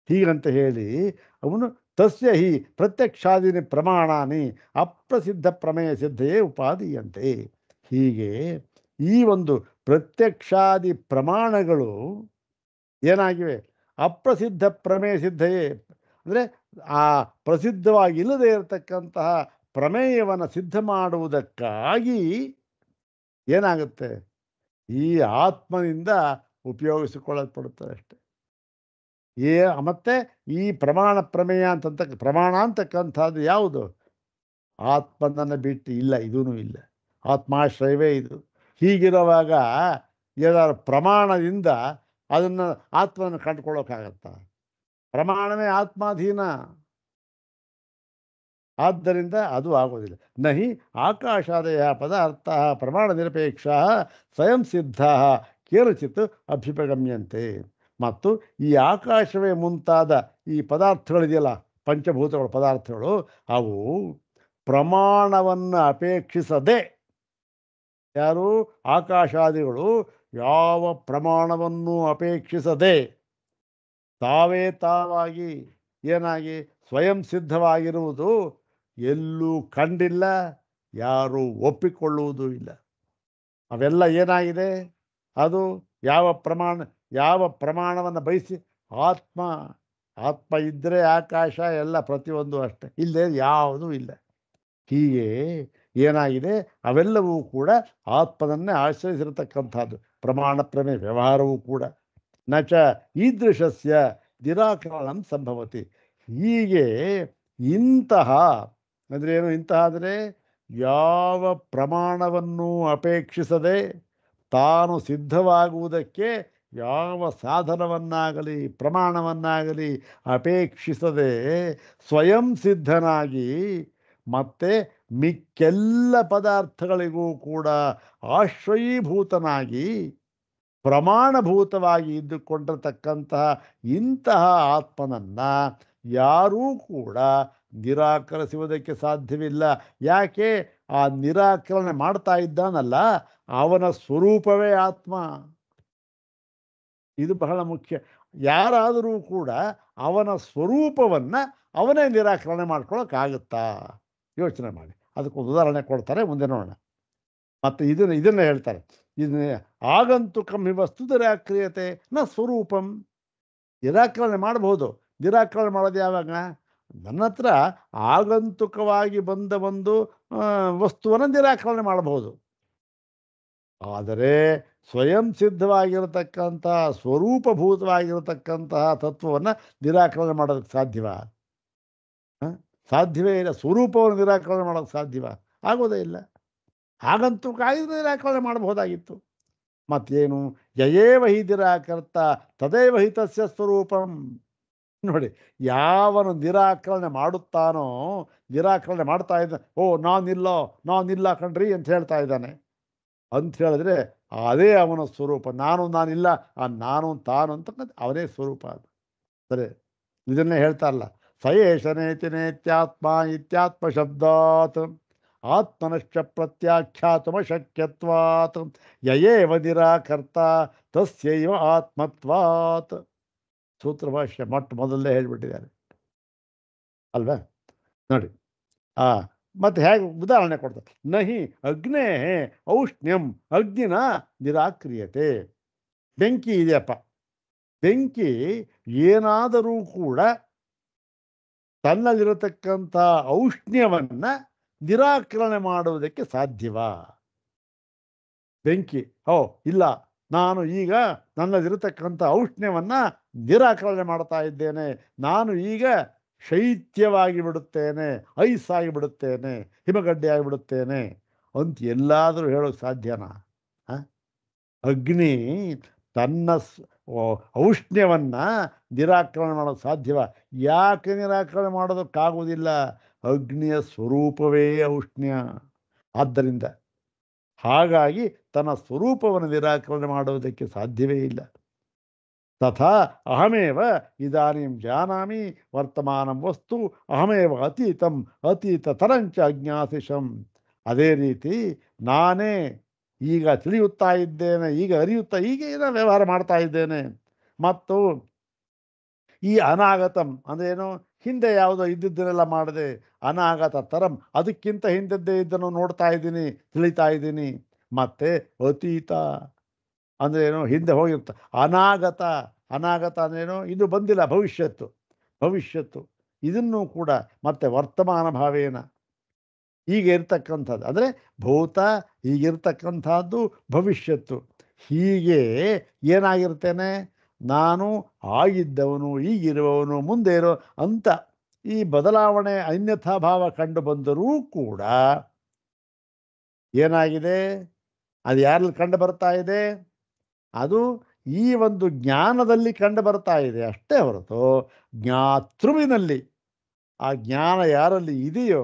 ಹೀಗಂತ ಹೇಳಿ ಅವನು ತಸ್ಯ ಹಿ ಪ್ರತ್ಯಕ್ಷಾದೀನಿ ಪ್ರಮಾಣಾನಿ ಅಪ್ರಸಿದ್ಧ ಪ್ರಮೇಯ ಸಿದ್ಧಯೇ ಉಪಾದೀಯಂತೆ. ಹೀಗೆ ಈ ಒಂದು ಪ್ರತ್ಯಕ್ಷಾದಿ ಪ್ರಮಾಣಗಳು ಏನಾಗಿವೆ? ಅಪ್ರಸಿದ್ಧ ಪ್ರಮೇಯ ಸಿದ್ಧಯೇ, ಅಂದರೆ ಆ ಪ್ರಸಿದ್ಧವಾಗಿ ಇಲ್ಲದೆ ಇರತಕ್ಕಂತಹ ಪ್ರಮೇಯವನ್ನು ಸಿದ್ಧ ಮಾಡುವುದಕ್ಕಾಗಿ ಏನಾಗುತ್ತೆ? ಈ ಆತ್ಮನಿಂದ ಉಪಯೋಗಿಸಿಕೊಳ್ಳಲ್ಪಡುತ್ತದೆ ಅಷ್ಟೆ. ಮತ್ತು ಈ ಪ್ರಮಾಣ ಪ್ರಮೇಯ ಪ್ರಮಾಣ ಅಂತಕ್ಕಂಥದ್ದು ಯಾವುದು? ಆತ್ಮನನ್ನು ಬಿಟ್ಟು ಇಲ್ಲ, ಇದೂ ಇಲ್ಲ. ಆತ್ಮಾಶ್ರಯವೇ ಇದು. ಹೀಗಿರುವಾಗ ಏನಾದ್ರು ಪ್ರಮಾಣದಿಂದ ಅದನ್ನು ಆತ್ಮವನ್ನು ಕಂಡುಕೊಳ್ಳೋಕ್ಕಾಗತ್ತ? ಪ್ರಮಾಣವೇ ಆತ್ಮಾಧೀನ. ಆದ್ದರಿಂದ ಅದು ಆಗೋದಿಲ್ಲ. ನಹಿ ಆಕಾಶಾದಯ ಪದಾರ್ಥ ಪ್ರಮಾಣ ನಿರಪೇಕ್ಷ ಸ್ವಯಂ ಸಿದ್ಧ ಕೇನಚಿತ್ ಅಭ್ಯುಪಗಮ್ಯಂತೆ. ಮತ್ತು ಈ ಆಕಾಶವೇ ಮುಂತಾದ ಈ ಪದಾರ್ಥಗಳಿದೆಯಲ್ಲ, ಪಂಚಭೂತಗಳ ಪದಾರ್ಥಗಳು, ಅವು ಪ್ರಮಾಣವನ್ನು ಅಪೇಕ್ಷಿಸದೆ, ಯಾರು? ಆಕಾಶಾದಿಗಳು ಯಾವ ಪ್ರಮಾಣವನ್ನು ಅಪೇಕ್ಷಿಸದೆ ತಾವೇ ತಾವಾಗಿ ಏನಾಗಿ ಸ್ವಯಂ ಸಿದ್ಧವಾಗಿರುವುದು ಎಲ್ಲೂ ಕಂಡಿಲ್ಲ, ಯಾರೂ ಒಪ್ಪಿಕೊಳ್ಳುವುದೂ ಇಲ್ಲ. ಅವೆಲ್ಲ ಏನಾಗಿದೆ? ಅದು ಯಾವ ಪ್ರಮಾಣವನ್ನು ಬಯಸಿ ಆತ್ಮ ಇದ್ದರೆ ಆಕಾಶ ಎಲ್ಲ ಪ್ರತಿಯೊಂದು ಅಷ್ಟೆ, ಇಲ್ಲದೆ ಯಾವುದೂ ಇಲ್ಲ. ಹೀಗೆ ಏನಾಗಿದೆ? ಅವೆಲ್ಲವೂ ಕೂಡ ಆತ್ಮನನ್ನೇ ಆಶ್ರಯಿಸಿರತಕ್ಕಂಥದ್ದು. ಪ್ರಮಾಣ ಪ್ರಮೇಯ ವ್ಯವಹಾರವೂ ಕೂಡ ನಚ ಈದೃಶಸ್ಯ ನಿರಾಕರಣಂ ಸಂಭವತಿ. ಹೀಗೆ ಇಂತಹ ಅಂದರೆ ಏನು? ಇಂತಹ ಅಂದರೆ ಯಾವ ಪ್ರಮಾಣವನ್ನು ಅಪೇಕ್ಷಿಸದೆ ತಾನು ಸಿದ್ಧವಾಗುವುದಕ್ಕೆ ಯಾವ ಸಾಧನವನ್ನಾಗಲಿ ಪ್ರಮಾಣವನ್ನಾಗಲಿ ಅಪೇಕ್ಷಿಸದೆ ಸ್ವಯಂ ಸಿದ್ಧನಾಗಿ ಮತ್ತೆ ಮಿಕ್ಕೆಲ್ಲ ಪದಾರ್ಥಗಳಿಗೂ ಕೂಡ ಆಶ್ರಯೀಭೂತನಾಗಿ ಪ್ರಮಾಣಭೂತವಾಗಿ ಇದ್ದುಕೊಂಡಿರತಕ್ಕಂತಹ ಇಂತಹ ಆತ್ಮನನ್ನು ಯಾರೂ ಕೂಡ ನಿರಾಕರಿಸುವುದಕ್ಕೆ ಸಾಧ್ಯವಿಲ್ಲ. ಯಾಕೆ? ಆ ನಿರಾಕರಣೆ ಮಾಡ್ತಾ ಇದ್ದಾನಲ್ಲ, ಅವನ ಸ್ವರೂಪವೇ ಆತ್ಮ. ಇದು ಬಹಳ ಮುಖ್ಯ. ಯಾರಾದರೂ ಕೂಡ ಅವನ ಸ್ವರೂಪವನ್ನು ಅವನೇ ನಿರಾಕರಣೆ ಮಾಡ್ಕೊಳ್ಳೋಕ್ಕಾಗುತ್ತಾ? ಯೋಚನೆ ಮಾಡಿ. ಅದಕ್ಕೊಂದು ಉದಾಹರಣೆ ಕೊಡ್ತಾರೆ, ಮುಂದೆ ನೋಡೋಣ. ಮತ್ತು ಇದನ್ನು ಹೇಳ್ತಾರೆ, ಇದನ್ನೇ ಆಗಂತುಕಂ ಹಿ ವಸ್ತು ನಿರಾಕ್ರಿಯತೆ ನ ಸ್ವರೂಪಂ. ನಿರಾಕರಣೆ ಮಾಡಬಹುದು. ನಿರಾಕರಣೆ ಮಾಡೋದು ಯಾವಾಗ? ನನ್ನ ಹತ್ರ ಆಗಂತುಕವಾಗಿ ಬಂದ ಒಂದು ವಸ್ತುವನ್ನು ನಿರಾಕರಣೆ ಮಾಡಬಹುದು. ಆದರೆ ಸ್ವಯಂ ಸಿದ್ಧವಾಗಿರತಕ್ಕಂತಹ ಸ್ವರೂಪಭೂತವಾಗಿರತಕ್ಕಂತಹ ತತ್ವವನ್ನು ನಿರಾಕರಣೆ ಮಾಡೋದಕ್ಕೆ ಸಾಧ್ಯವೇ ಇಲ್ಲ. ಸ್ವರೂಪವನ್ನು ನಿರಾಕರಣೆ ಮಾಡೋಕ್ಕೆ ಸಾಧ್ಯವ? ಆಗೋದೇ ಇಲ್ಲ. ಆಗಂತುಕ ಆಗಿದ್ರೆ ನಿರಾಕರಣೆ ಮಾಡಬಹುದಾಗಿತ್ತು. ಮತ್ತೇನು? ಯಯೇವ ಹಿ ನಿರಾಕರ್ತ ತದೇವ ಹಿ ತಸ್ಯ ಸ್ವರೂಪಂ. ನೋಡಿ, ಯಾವನು ನಿರಾಕರಣೆ ಮಾಡುತ್ತಾನೋ, ನಿರಾಕರಣೆ ಮಾಡ್ತಾ ಇದ್ದಾನೆ, ಓ ನಾನಿಲ್ಲ, ನಾನಿಲ್ಲ ಕಣ್ರಿ ಅಂತ ಹೇಳ್ತಾ ಇದ್ದಾನೆ ಅಂತ ಹೇಳಿದ್ರೆ ಅದೇ ಅವನ ಸ್ವರೂಪ. ನಾನಿಲ್ಲ, ಆ ನಾನು ತಾನು ಅಂತಕ್ಕಂಥ ಅವನೇ ಸ್ವರೂಪ ಅದು. ಸರಿ, ಇದನ್ನೇ ಹೇಳ್ತಾರಲ್ಲ, ಸಯೇಷನೇತಿ ನೇತ್ಯಾತ್ಮ ಇತ್ಯಾತ್ಮ ಶಬ್ದಾತ್ ಆತ್ಮನಶ್ಚ ಪ್ರತ್ಯಾಖ್ಯಾತುಮಶಕ್ಯತ್ವಾತ್ ಯಯೇವ ನಿರಾಕರ್ತ ತಸ್ಯೈವ ಆತ್ಮತ್ವಾತ್. ಸೂತ್ರಭಾಷ್ಯ ಮೊಟ್ಟ ಮೊದಲೇ ಹೇಳ್ಬಿಟ್ಟಿದ್ದಾರೆ ಅಲ್ವಾ. ನೋಡಿ, ಆ ಮತ್ತೆ ಹೇಗೆ ಉದಾಹರಣೆ ಕೊಡ್ತಾರೆ, ನಹಿ ಅಗ್ನೇ ಔಷ್ಣ್ಯಂ ಅಗ್ನಿನ ನಿರಾಕ್ರಿಯತೆ. ಬೆಂಕಿ ಇದೆಯಪ್ಪ, ಬೆಂಕಿ ಏನಾದರೂ ಕೂಡ ತನ್ನಲ್ಲಿರತಕ್ಕಂಥ ಔಷ್ಣ್ಯವನ್ನ ನಿರಾಕರಣೆ ಮಾಡುವುದಕ್ಕೆ ಸಾಧ್ಯವಾ? ಬೆಂಕಿ, ಓ ಇಲ್ಲ, ನಾನು ಈಗ ನನ್ನಲ್ಲಿರತಕ್ಕಂಥ ಔಷ್ಣ್ಯವನ್ನ ನಿರಾಕರಣೆ ಮಾಡ್ತಾ ಇದ್ದೇನೆ, ನಾನು ಈಗ ಶೈತ್ಯವಾಗಿ ಬಿಡುತ್ತೇನೆ, ಐಸ್ ಆಗಿ ಬಿಡುತ್ತೇನೆ, ಹಿಮಗಡ್ಡೆ ಆಗಿಬಿಡುತ್ತೇನೆ ಅಂತ ಎಲ್ಲಾದರೂ ಹೇಳೋಕೆ ಸಾಧ್ಯನಾ? ಅಗ್ನಿ ತನ್ನ ಔಷ್ಣ್ಯವನ್ನ ನಿರಾಕರಣೆ ಮಾಡೋದು ಸಾಧ್ಯವ? ಯಾಕೆ ನಿರಾಕರಣೆ ಮಾಡೋದಕ್ಕಾಗುವುದಿಲ್ಲ? ಅಗ್ನಿಯ ಸ್ವರೂಪವೇ ಔಷ್ಣ್ಯ. ಆದ್ದರಿಂದ ಹಾಗಾಗಿ ತನ್ನ ಸ್ವರೂಪವನ್ನು ನಿರಾಕರಣೆ ಮಾಡುವುದಕ್ಕೆ ಸಾಧ್ಯವೇ ಇಲ್ಲ. ತಥಾ ಅಹಮೇವ ಇದಾನಿಂ ಜಾನಾಮಿ ವರ್ತಮಾನಂ ವಸ್ತು ಅಹಮೇವ ಅತೀತಂ ಅತೀತತರಂಚ ಅಜ್ಞಾಸಿಷಂ. ಅದೇ ರೀತಿ ನಾನೇ ಈಗ ತಿಳಿಯುತ್ತಾ ಇದ್ದೇನೆ, ಈಗ ಅರಿಯುತ್ತಾ, ಈಗ ಏನೋ ವ್ಯವಹಾರ ಮಾಡ್ತಾ ಇದ್ದೇನೆ. ಮತ್ತು ಈ ಅನಾಗತಂ ಅಂದ್ರೇನು? ಹಿಂದೆ ಯಾವುದೋ ಇದ್ದಿದ್ದನ್ನೆಲ್ಲ ಮಾಡದೆ ಅನಾಗತ ತರಂ, ಅದಕ್ಕಿಂತ ಹಿಂದದ್ದೇ ಇದನ್ನು ನೋಡ್ತಾ ಇದ್ದೀನಿ, ತಿಳಿತಾ ಇದ್ದೀನಿ. ಮತ್ತೆ ಅತೀತ ಅಂದ್ರೇನು? ಹಿಂದೆ ಹೋಗಿರ್ತ. ಅನಾಗತ, ಅನಾಗತ ಅಂದ್ರೇನು? ಇದು ಬಂದಿಲ್ಲ, ಭವಿಷ್ಯತ್ತು, ಭವಿಷ್ಯತ್ತು ಇದನ್ನು ಕೂಡ. ಮತ್ತೆ ವರ್ತಮಾನ ಭಾವೇನ, ಈಗ ಇರ್ತಕ್ಕಂಥದ್ದು ಅಂದರೆ ಭೂತ, ಈಗಿರ್ತಕ್ಕಂಥದ್ದು ಭವಿಷ್ಯತ್ತು. ಹೀಗೆ ಏನಾಗಿರ್ತೇನೆ ನಾನು? ಆಗಿದ್ದವನು, ಈಗಿರುವವನು, ಮುಂದೆ ಇರೋ ಅಂತ ಈ ಬದಲಾವಣೆ ಅನ್ಯಥಾ ಭಾವ ಕಂಡು ಬಂದರೂ ಕೂಡ ಏನಾಗಿದೆ? ಅದು ಯಾರಲ್ಲಿ ಕಂಡು ಬರ್ತಾ ಇದೆ? ಅದು ಈ ಒಂದು ಜ್ಞಾನದಲ್ಲಿ ಕಂಡು ಬರ್ತಾ ಇದೆ ಅಷ್ಟೇ ಹೊರತು ಜ್ಞಾತೃವಿನಲ್ಲಿ, ಆ ಜ್ಞಾನ ಯಾರಲ್ಲಿ ಇದೆಯೋ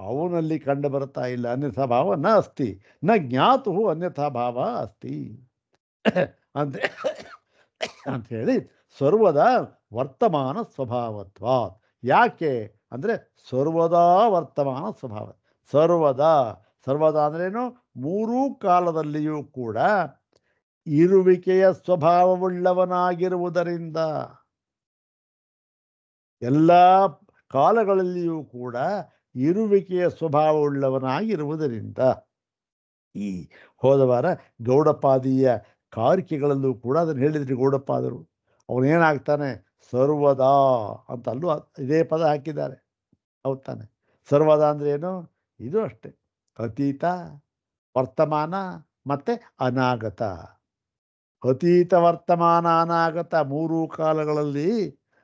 ಅವನಲ್ಲಿ ಕಂಡು ಬರ್ತಾ ಇಲ್ಲ. ಅನ್ಯಥಾ ಭಾವ ನ ಅಸ್ತಿ, ನ ಜ್ಞಾತು ಅನ್ಯಥಾ ಭಾವ ಅಸ್ತಿ ಅಂತ ಅಂತ ಹೇಳಿ ಸರ್ವದಾ ವರ್ತಮಾನ ಸ್ವಭಾವತ್ವ. ಯಾಕೆ ಅಂದರೆ ಸರ್ವದಾ ವರ್ತಮಾನ ಸ್ವಭಾವ. ಸರ್ವದಾ, ಸರ್ವದಾ ಅಂದ್ರೇನು? ಮೂರೂ ಕಾಲದಲ್ಲಿಯೂ ಕೂಡ ಇರುವಿಕೆಯ ಸ್ವಭಾವವುಳ್ಳವನಾಗಿರುವುದರಿಂದ, ಎಲ್ಲ ಕಾಲಗಳಲ್ಲಿಯೂ ಕೂಡ ಇರುವಿಕೆಯ ಸ್ವಭಾವವುಳ್ಳವನಾಗಿರುವುದರಿಂದ. ಈ ಹೋದ ವಾರ ಗೌಡಪಾದಿಯ ಕಾರಿಕೆಗಳಲ್ಲೂ ಕೂಡ ಅದನ್ನು ಹೇಳಿದ್ರಿ ಗೌಡಪಾದರು. ಅವನೇನಾಗ್ತಾನೆ? ಸರ್ವದಾ ಅಂತ ಅಲ್ಲೂ ಇದೇ ಪದ ಹಾಕಿದ್ದಾರೆ. ಹೌದು ತಾನೆ? ಸರ್ವದಾ ಅಂದರೆ ಏನು? ಇದು ಅಷ್ಟೆ, ಅತೀತ, ವರ್ತಮಾನ ಮತ್ತು ಅನಾಗತ. ಅತೀತ, ವರ್ತಮಾನ, ಅನಾಗತ ಮೂರೂ ಕಾಲಗಳಲ್ಲಿ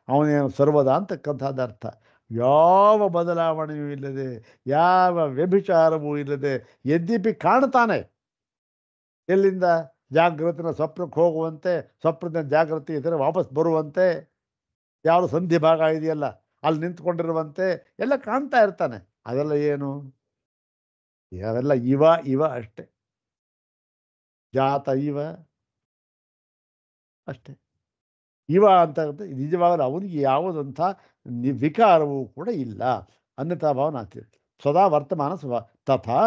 ಅವನೇನು ಸರ್ವದಾ ಅಂತಕ್ಕಂಥದ್ದು ಅರ್ಥ. ಯಾವ ಬದಲಾವಣೆಯೂ ಇಲ್ಲದೆ, ಯಾವ ವ್ಯಭಿಚಾರವೂ ಇಲ್ಲದೆ ಯದ್ಯಪಿ ಕಾಣ್ತಾನೆ. ಎಲ್ಲಿಂದ? ಜಾಗೃತಿನ ಸ್ವಪ್ನಕ್ಕೆ ಹೋಗುವಂತೆ, ಸ್ವಪ್ನದ ಜಾಗೃತಿ ಇದ್ದರೆ ವಾಪಸ್ ಬರುವಂತೆ, ಯಾವ ಸಂಧಿ ಭಾಗ ಇದೆಯಲ್ಲ ಅಲ್ಲಿ ನಿಂತ್ಕೊಂಡಿರುವಂತೆ ಎಲ್ಲ ಕಾಣ್ತಾ ಇರ್ತಾನೆ. ಅದೆಲ್ಲ ಏನು? ಅವೆಲ್ಲ ಇವ ಇವ ಅಷ್ಟೆ, ಜಾತ ಇವ ಅಷ್ಟೆ. ಇವ ಅಂತ ನಿಜವಾಗಲೂ ಅವನಿಗೆ ಯಾವುದಂಥ ವಿಕಾರವೂ ಕೂಡ ಇಲ್ಲ. ಅನ್ಯಥಾ ಭಾವನ ಆಗ್ತಿದೆ. ಸದಾ ವರ್ತಮಾನ ಸ್ವಭಾವ. ತಥಾ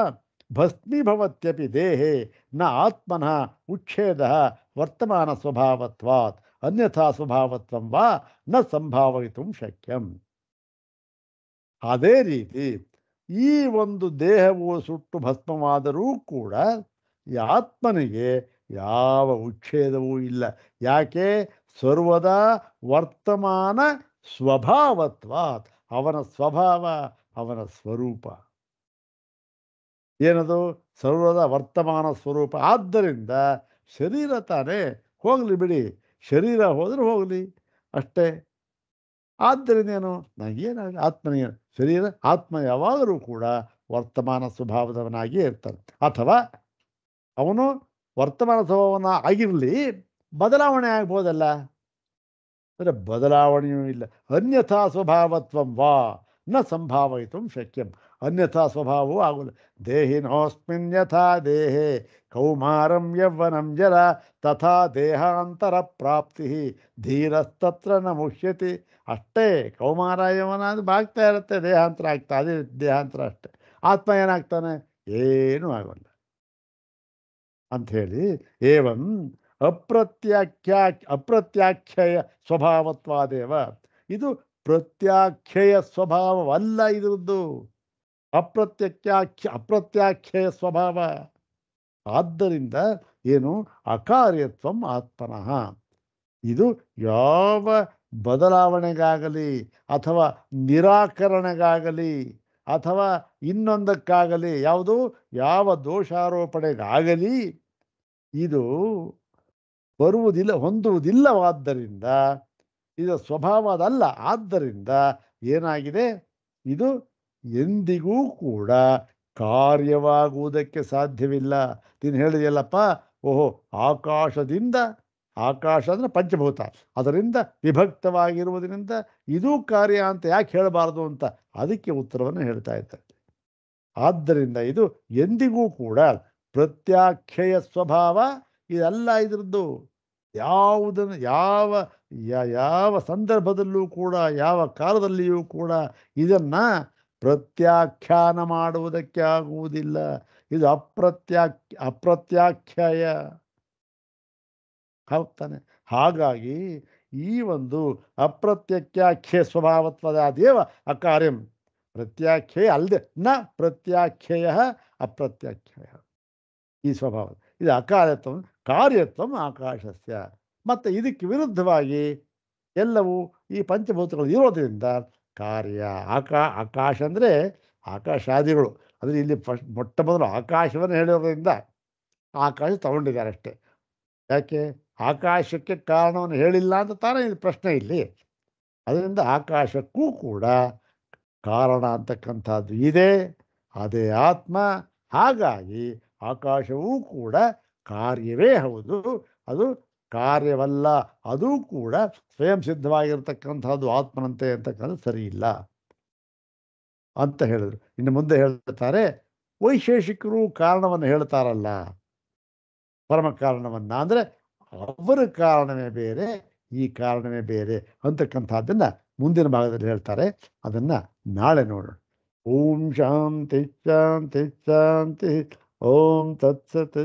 ಭಸ್ಮೀಭವತ್ಯಪಿ ದೇಹೇ ನ ಆತ್ಮನಃ ಉಚ್ಛೇದ ವರ್ತಮಾನ ಸ್ವಭಾವತ್ವಾತ್ ಅನ್ಯಥಾ ಸ್ವಭಾವತ್ವಂ ವಾ ನ ಸಂಭಾವಯಿತು ಶಕ್ಯಂ. ಅದೇ ರೀತಿ ಈ ಒಂದು ದೇಹವು ಸುಟ್ಟು ಭಸ್ಮವಾದರೂ ಕೂಡ ಈ ಆತ್ಮನಿಗೆ ಯಾವ ಉಚ್ಛೇದವೂ ಇಲ್ಲ. ಯಾಕೆ? ಸರ್ವದಾ ವರ್ತಮಾನ ಸ್ವಭಾವತ್ವಾತ್, ಅವನ ಸ್ವಭಾವ, ಅವನ ಸ್ವರೂಪ ಏನದು? ಸರ್ವದಾ ವರ್ತಮಾನ ಸ್ವರೂಪ. ಆದ್ದರಿಂದ ಶರೀರ ತಾನೇ, ಹೋಗಲಿ ಬಿಡಿ, ಶರೀರ ಹೋದರೆ ಹೋಗಲಿ ಅಷ್ಟೇ. ಆದ್ದರಿಂದ ಏನು? ನನಗೇನಾಗಲಿ, ಆತ್ಮನಿಗೆ ಶರೀರ, ಆತ್ಮ ಯಾವಾಗಲೂ ಕೂಡ ವರ್ತಮಾನ ಸ್ವಭಾವದವನಾಗಿಯೇ ಇರ್ತಾನೆ. ಅಥವಾ ಅವನು ವರ್ತಮಾನ ಸ್ವಭಾವನ ಆಗಿರಲಿ, ಬದಲಾವಣೆ ಆಗ್ಬೋದಲ್ಲ. ಅಂದರೆ ಬದಲಾವಣೆಯೂ ಇಲ್ಲ. ಅನ್ಯಥಾ ಸ್ವಭಾವತ್ವಂ ವಾ ನ ಸಂಭಾವಯಿತು ಶಕ್ಯಂ. ಅನ್ಯಥಾ ಸ್ವಭಾವವೂ ಆಗುಲ್ಲ. ದೇಹಿನೋಸ್ಮಿನ್ ಯಥಾ ದೇಹೇ ಕೌಮಾರಂ ಯೌವನಂ ಜರ ತಥಾ ದೇಹಾಂತರ ಪ್ರಾಪ್ತಿ ಧೀರಸ್ತತ್ರ ನ ಮುಹ್ಯತಿ. ಅಷ್ಟೇ, ಕೌಮಾರ ಯವನ ಅದು ಬಾಗ್ತಾ ಇರುತ್ತೆ, ದೇಹಾಂತರ ಆಗ್ತಾ, ಅದೇ ದೇಹಾಂತರ ಅಷ್ಟೇ. ಆತ್ಮ ಏನಾಗ್ತಾನೆ? ಏನೂ ಆಗೋಲ್ಲ ಅಂಥೇಳಿ. ಏವಂ ಅಪ್ರತ್ಯಾಖ್ಯಾ ಅಪ್ರತ್ಯಾಖ್ಯಯ ಸ್ವಭಾವತ್ವಾದೇವ. ಇದು ಪ್ರತ್ಯಾಖ್ಯಯ ಸ್ವಭಾವವಲ್ಲ ಇದ್ರದ್ದು, ಅಪ್ರತ್ಯಾಖ್ಯಯ ಸ್ವಭಾವ. ಆದ್ದರಿಂದ ಏನು? ಅಕಾರ್ಯತ್ವಂ ಆತ್ಮನಃ. ಇದು ಯಾವ ಬದಲಾವಣೆಗಾಗಲಿ ಅಥವಾ ನಿರಾಕರಣೆಗಾಗಲಿ ಅಥವಾ ಇನ್ನೊಂದಕ್ಕಾಗಲಿ, ಯಾವುದು ಯಾವ ದೋಷಾರೋಪಣೆಗಾಗಲಿ ಇದು ಹೊಂದುವುದಿಲ್ಲವಾದ್ದರಿಂದ ಇದು ಸ್ವಭಾವ ಅದಲ್ಲ. ಆದ್ದರಿಂದ ಏನಾಗಿದೆ? ಇದು ಎಂದಿಗೂ ಕೂಡ ಕಾರ್ಯವಾಗುವುದಕ್ಕೆ ಸಾಧ್ಯವಿಲ್ಲ. ನೀನು ಹೇಳಿದೆಯಲ್ಲಪ್ಪ, ಓಹೋ, ಆಕಾಶದಿಂದ, ಆಕಾಶ ಅಂದರೆ ಪಂಚಭೂತ, ಅದರಿಂದ ವಿಭಕ್ತವಾಗಿರುವುದರಿಂದ ಇದೂ ಕಾರ್ಯ ಅಂತ ಯಾಕೆ ಹೇಳಬಾರ್ದು ಅಂತ ಅದಕ್ಕೆ ಉತ್ತರವನ್ನು ಹೇಳ್ತಾ ಇದ್ದಾರೆ. ಆದ್ದರಿಂದ ಇದು ಎಂದಿಗೂ ಕೂಡ ಪ್ರತ್ಯಾಖ್ಯಯ ಸ್ವಭಾವ ಇದೆಲ್ಲ ಇದ್ರದ್ದು. ಯಾವುದನ್ನು ಯಾವ ಸಂದರ್ಭದಲ್ಲೂ ಕೂಡ, ಯಾವ ಕಾಲದಲ್ಲಿಯೂ ಕೂಡ ಇದನ್ನು ಪ್ರತ್ಯಾಖ್ಯಾನ ಮಾಡುವುದಕ್ಕೆ ಆಗುವುದಿಲ್ಲ. ಇದು ಅಪ್ರತ್ಯಾಖ್ಯಾಯ. ಹೌದಾನೆ? ಹಾಗಾಗಿ ಈ ಒಂದು ಅಪ್ರತ್ಯಾಖ್ಯೆ ಸ್ವಭಾವತ್ವದ ದೇವ ಅಕಾರ್ಯಂ. ಪ್ರತ್ಯಾಖ್ಯಯ ಅಲ್ಲದೆ ನ ಪ್ರತ್ಯಾಖ್ಯಯ ಅಪ್ರತ್ಯಾಖ್ಯಯ ಈ ಸ್ವಭಾವ. ಇದು ಅಕಾರ್ಯತ್ವ, ಕಾರ್ಯತ್ವ ಆಕಾಶಸ್ಯ. ಮತ್ತು ಇದಕ್ಕೆ ವಿರುದ್ಧವಾಗಿ ಎಲ್ಲವೂ ಈ ಪಂಚಭೂತಗಳು ಇರೋದ್ರಿಂದ ಕಾರ್ಯ. ಆಕಾಶ ಅಂದರೆ ಆಕಾಶಾದಿಗಳು. ಅಂದರೆ ಇಲ್ಲಿ ಮೊಟ್ಟ ಮೊದಲು ಆಕಾಶವನ್ನು ಹೇಳಿರೋದ್ರಿಂದ ಆಕಾಶ ತಗೊಂಡಿದ್ದಾರೆ ಅಷ್ಟೇ. ಯಾಕೆ? ಆಕಾಶಕ್ಕೆ ಕಾರಣವನ್ನು ಹೇಳಿಲ್ಲ ಅಂತ ತಾನೇ ಇದು ಪ್ರಶ್ನೆ ಇಲ್ಲಿ. ಅದರಿಂದ ಆಕಾಶಕ್ಕೂ ಕೂಡ ಕಾರಣ ಅಂತಕ್ಕಂಥದ್ದು ಇದೆ, ಅದೇ ಆತ್ಮ. ಹಾಗಾಗಿ ಆಕಾಶವೂ ಕೂಡ ಕಾರ್ಯವೇ ಹೌದು, ಅದು ಕಾರ್ಯವಲ್ಲ. ಅದೂ ಕೂಡ ಸ್ವಯಂ ಸಿದ್ಧವಾಗಿರ್ತಕ್ಕಂಥದ್ದು ಆತ್ಮನಂತೆ ಅಂತಕ್ಕಂಥದ್ದು ಸರಿ ಇಲ್ಲ ಅಂತ ಹೇಳಿದ್ರು. ಇನ್ನು ಮುಂದೆ ಹೇಳ್ತಾರೆ, ವೈಶೇಷಿಕರು ಕಾರಣವನ್ನು ಹೇಳ್ತಾರಲ್ಲ, ಪರಮ ಕಾರಣವನ್ನು, ಅಂದರೆ ಅವರ ಕಾರಣವೇ ಬೇರೆ, ಈ ಕಾರಣವೇ ಬೇರೆ ಅಂತಕ್ಕಂಥದ್ದನ್ನು ಮುಂದಿನ ಭಾಗದಲ್ಲಿ ಹೇಳ್ತಾರೆ. ಅದನ್ನು ನಾಳೆ ನೋಡೋಣ. ಓಂ ಶಾಂತಿ ಶಾಂತಿ ಶಾಂತಿ. ಓಂ ತತ್ಸತ್.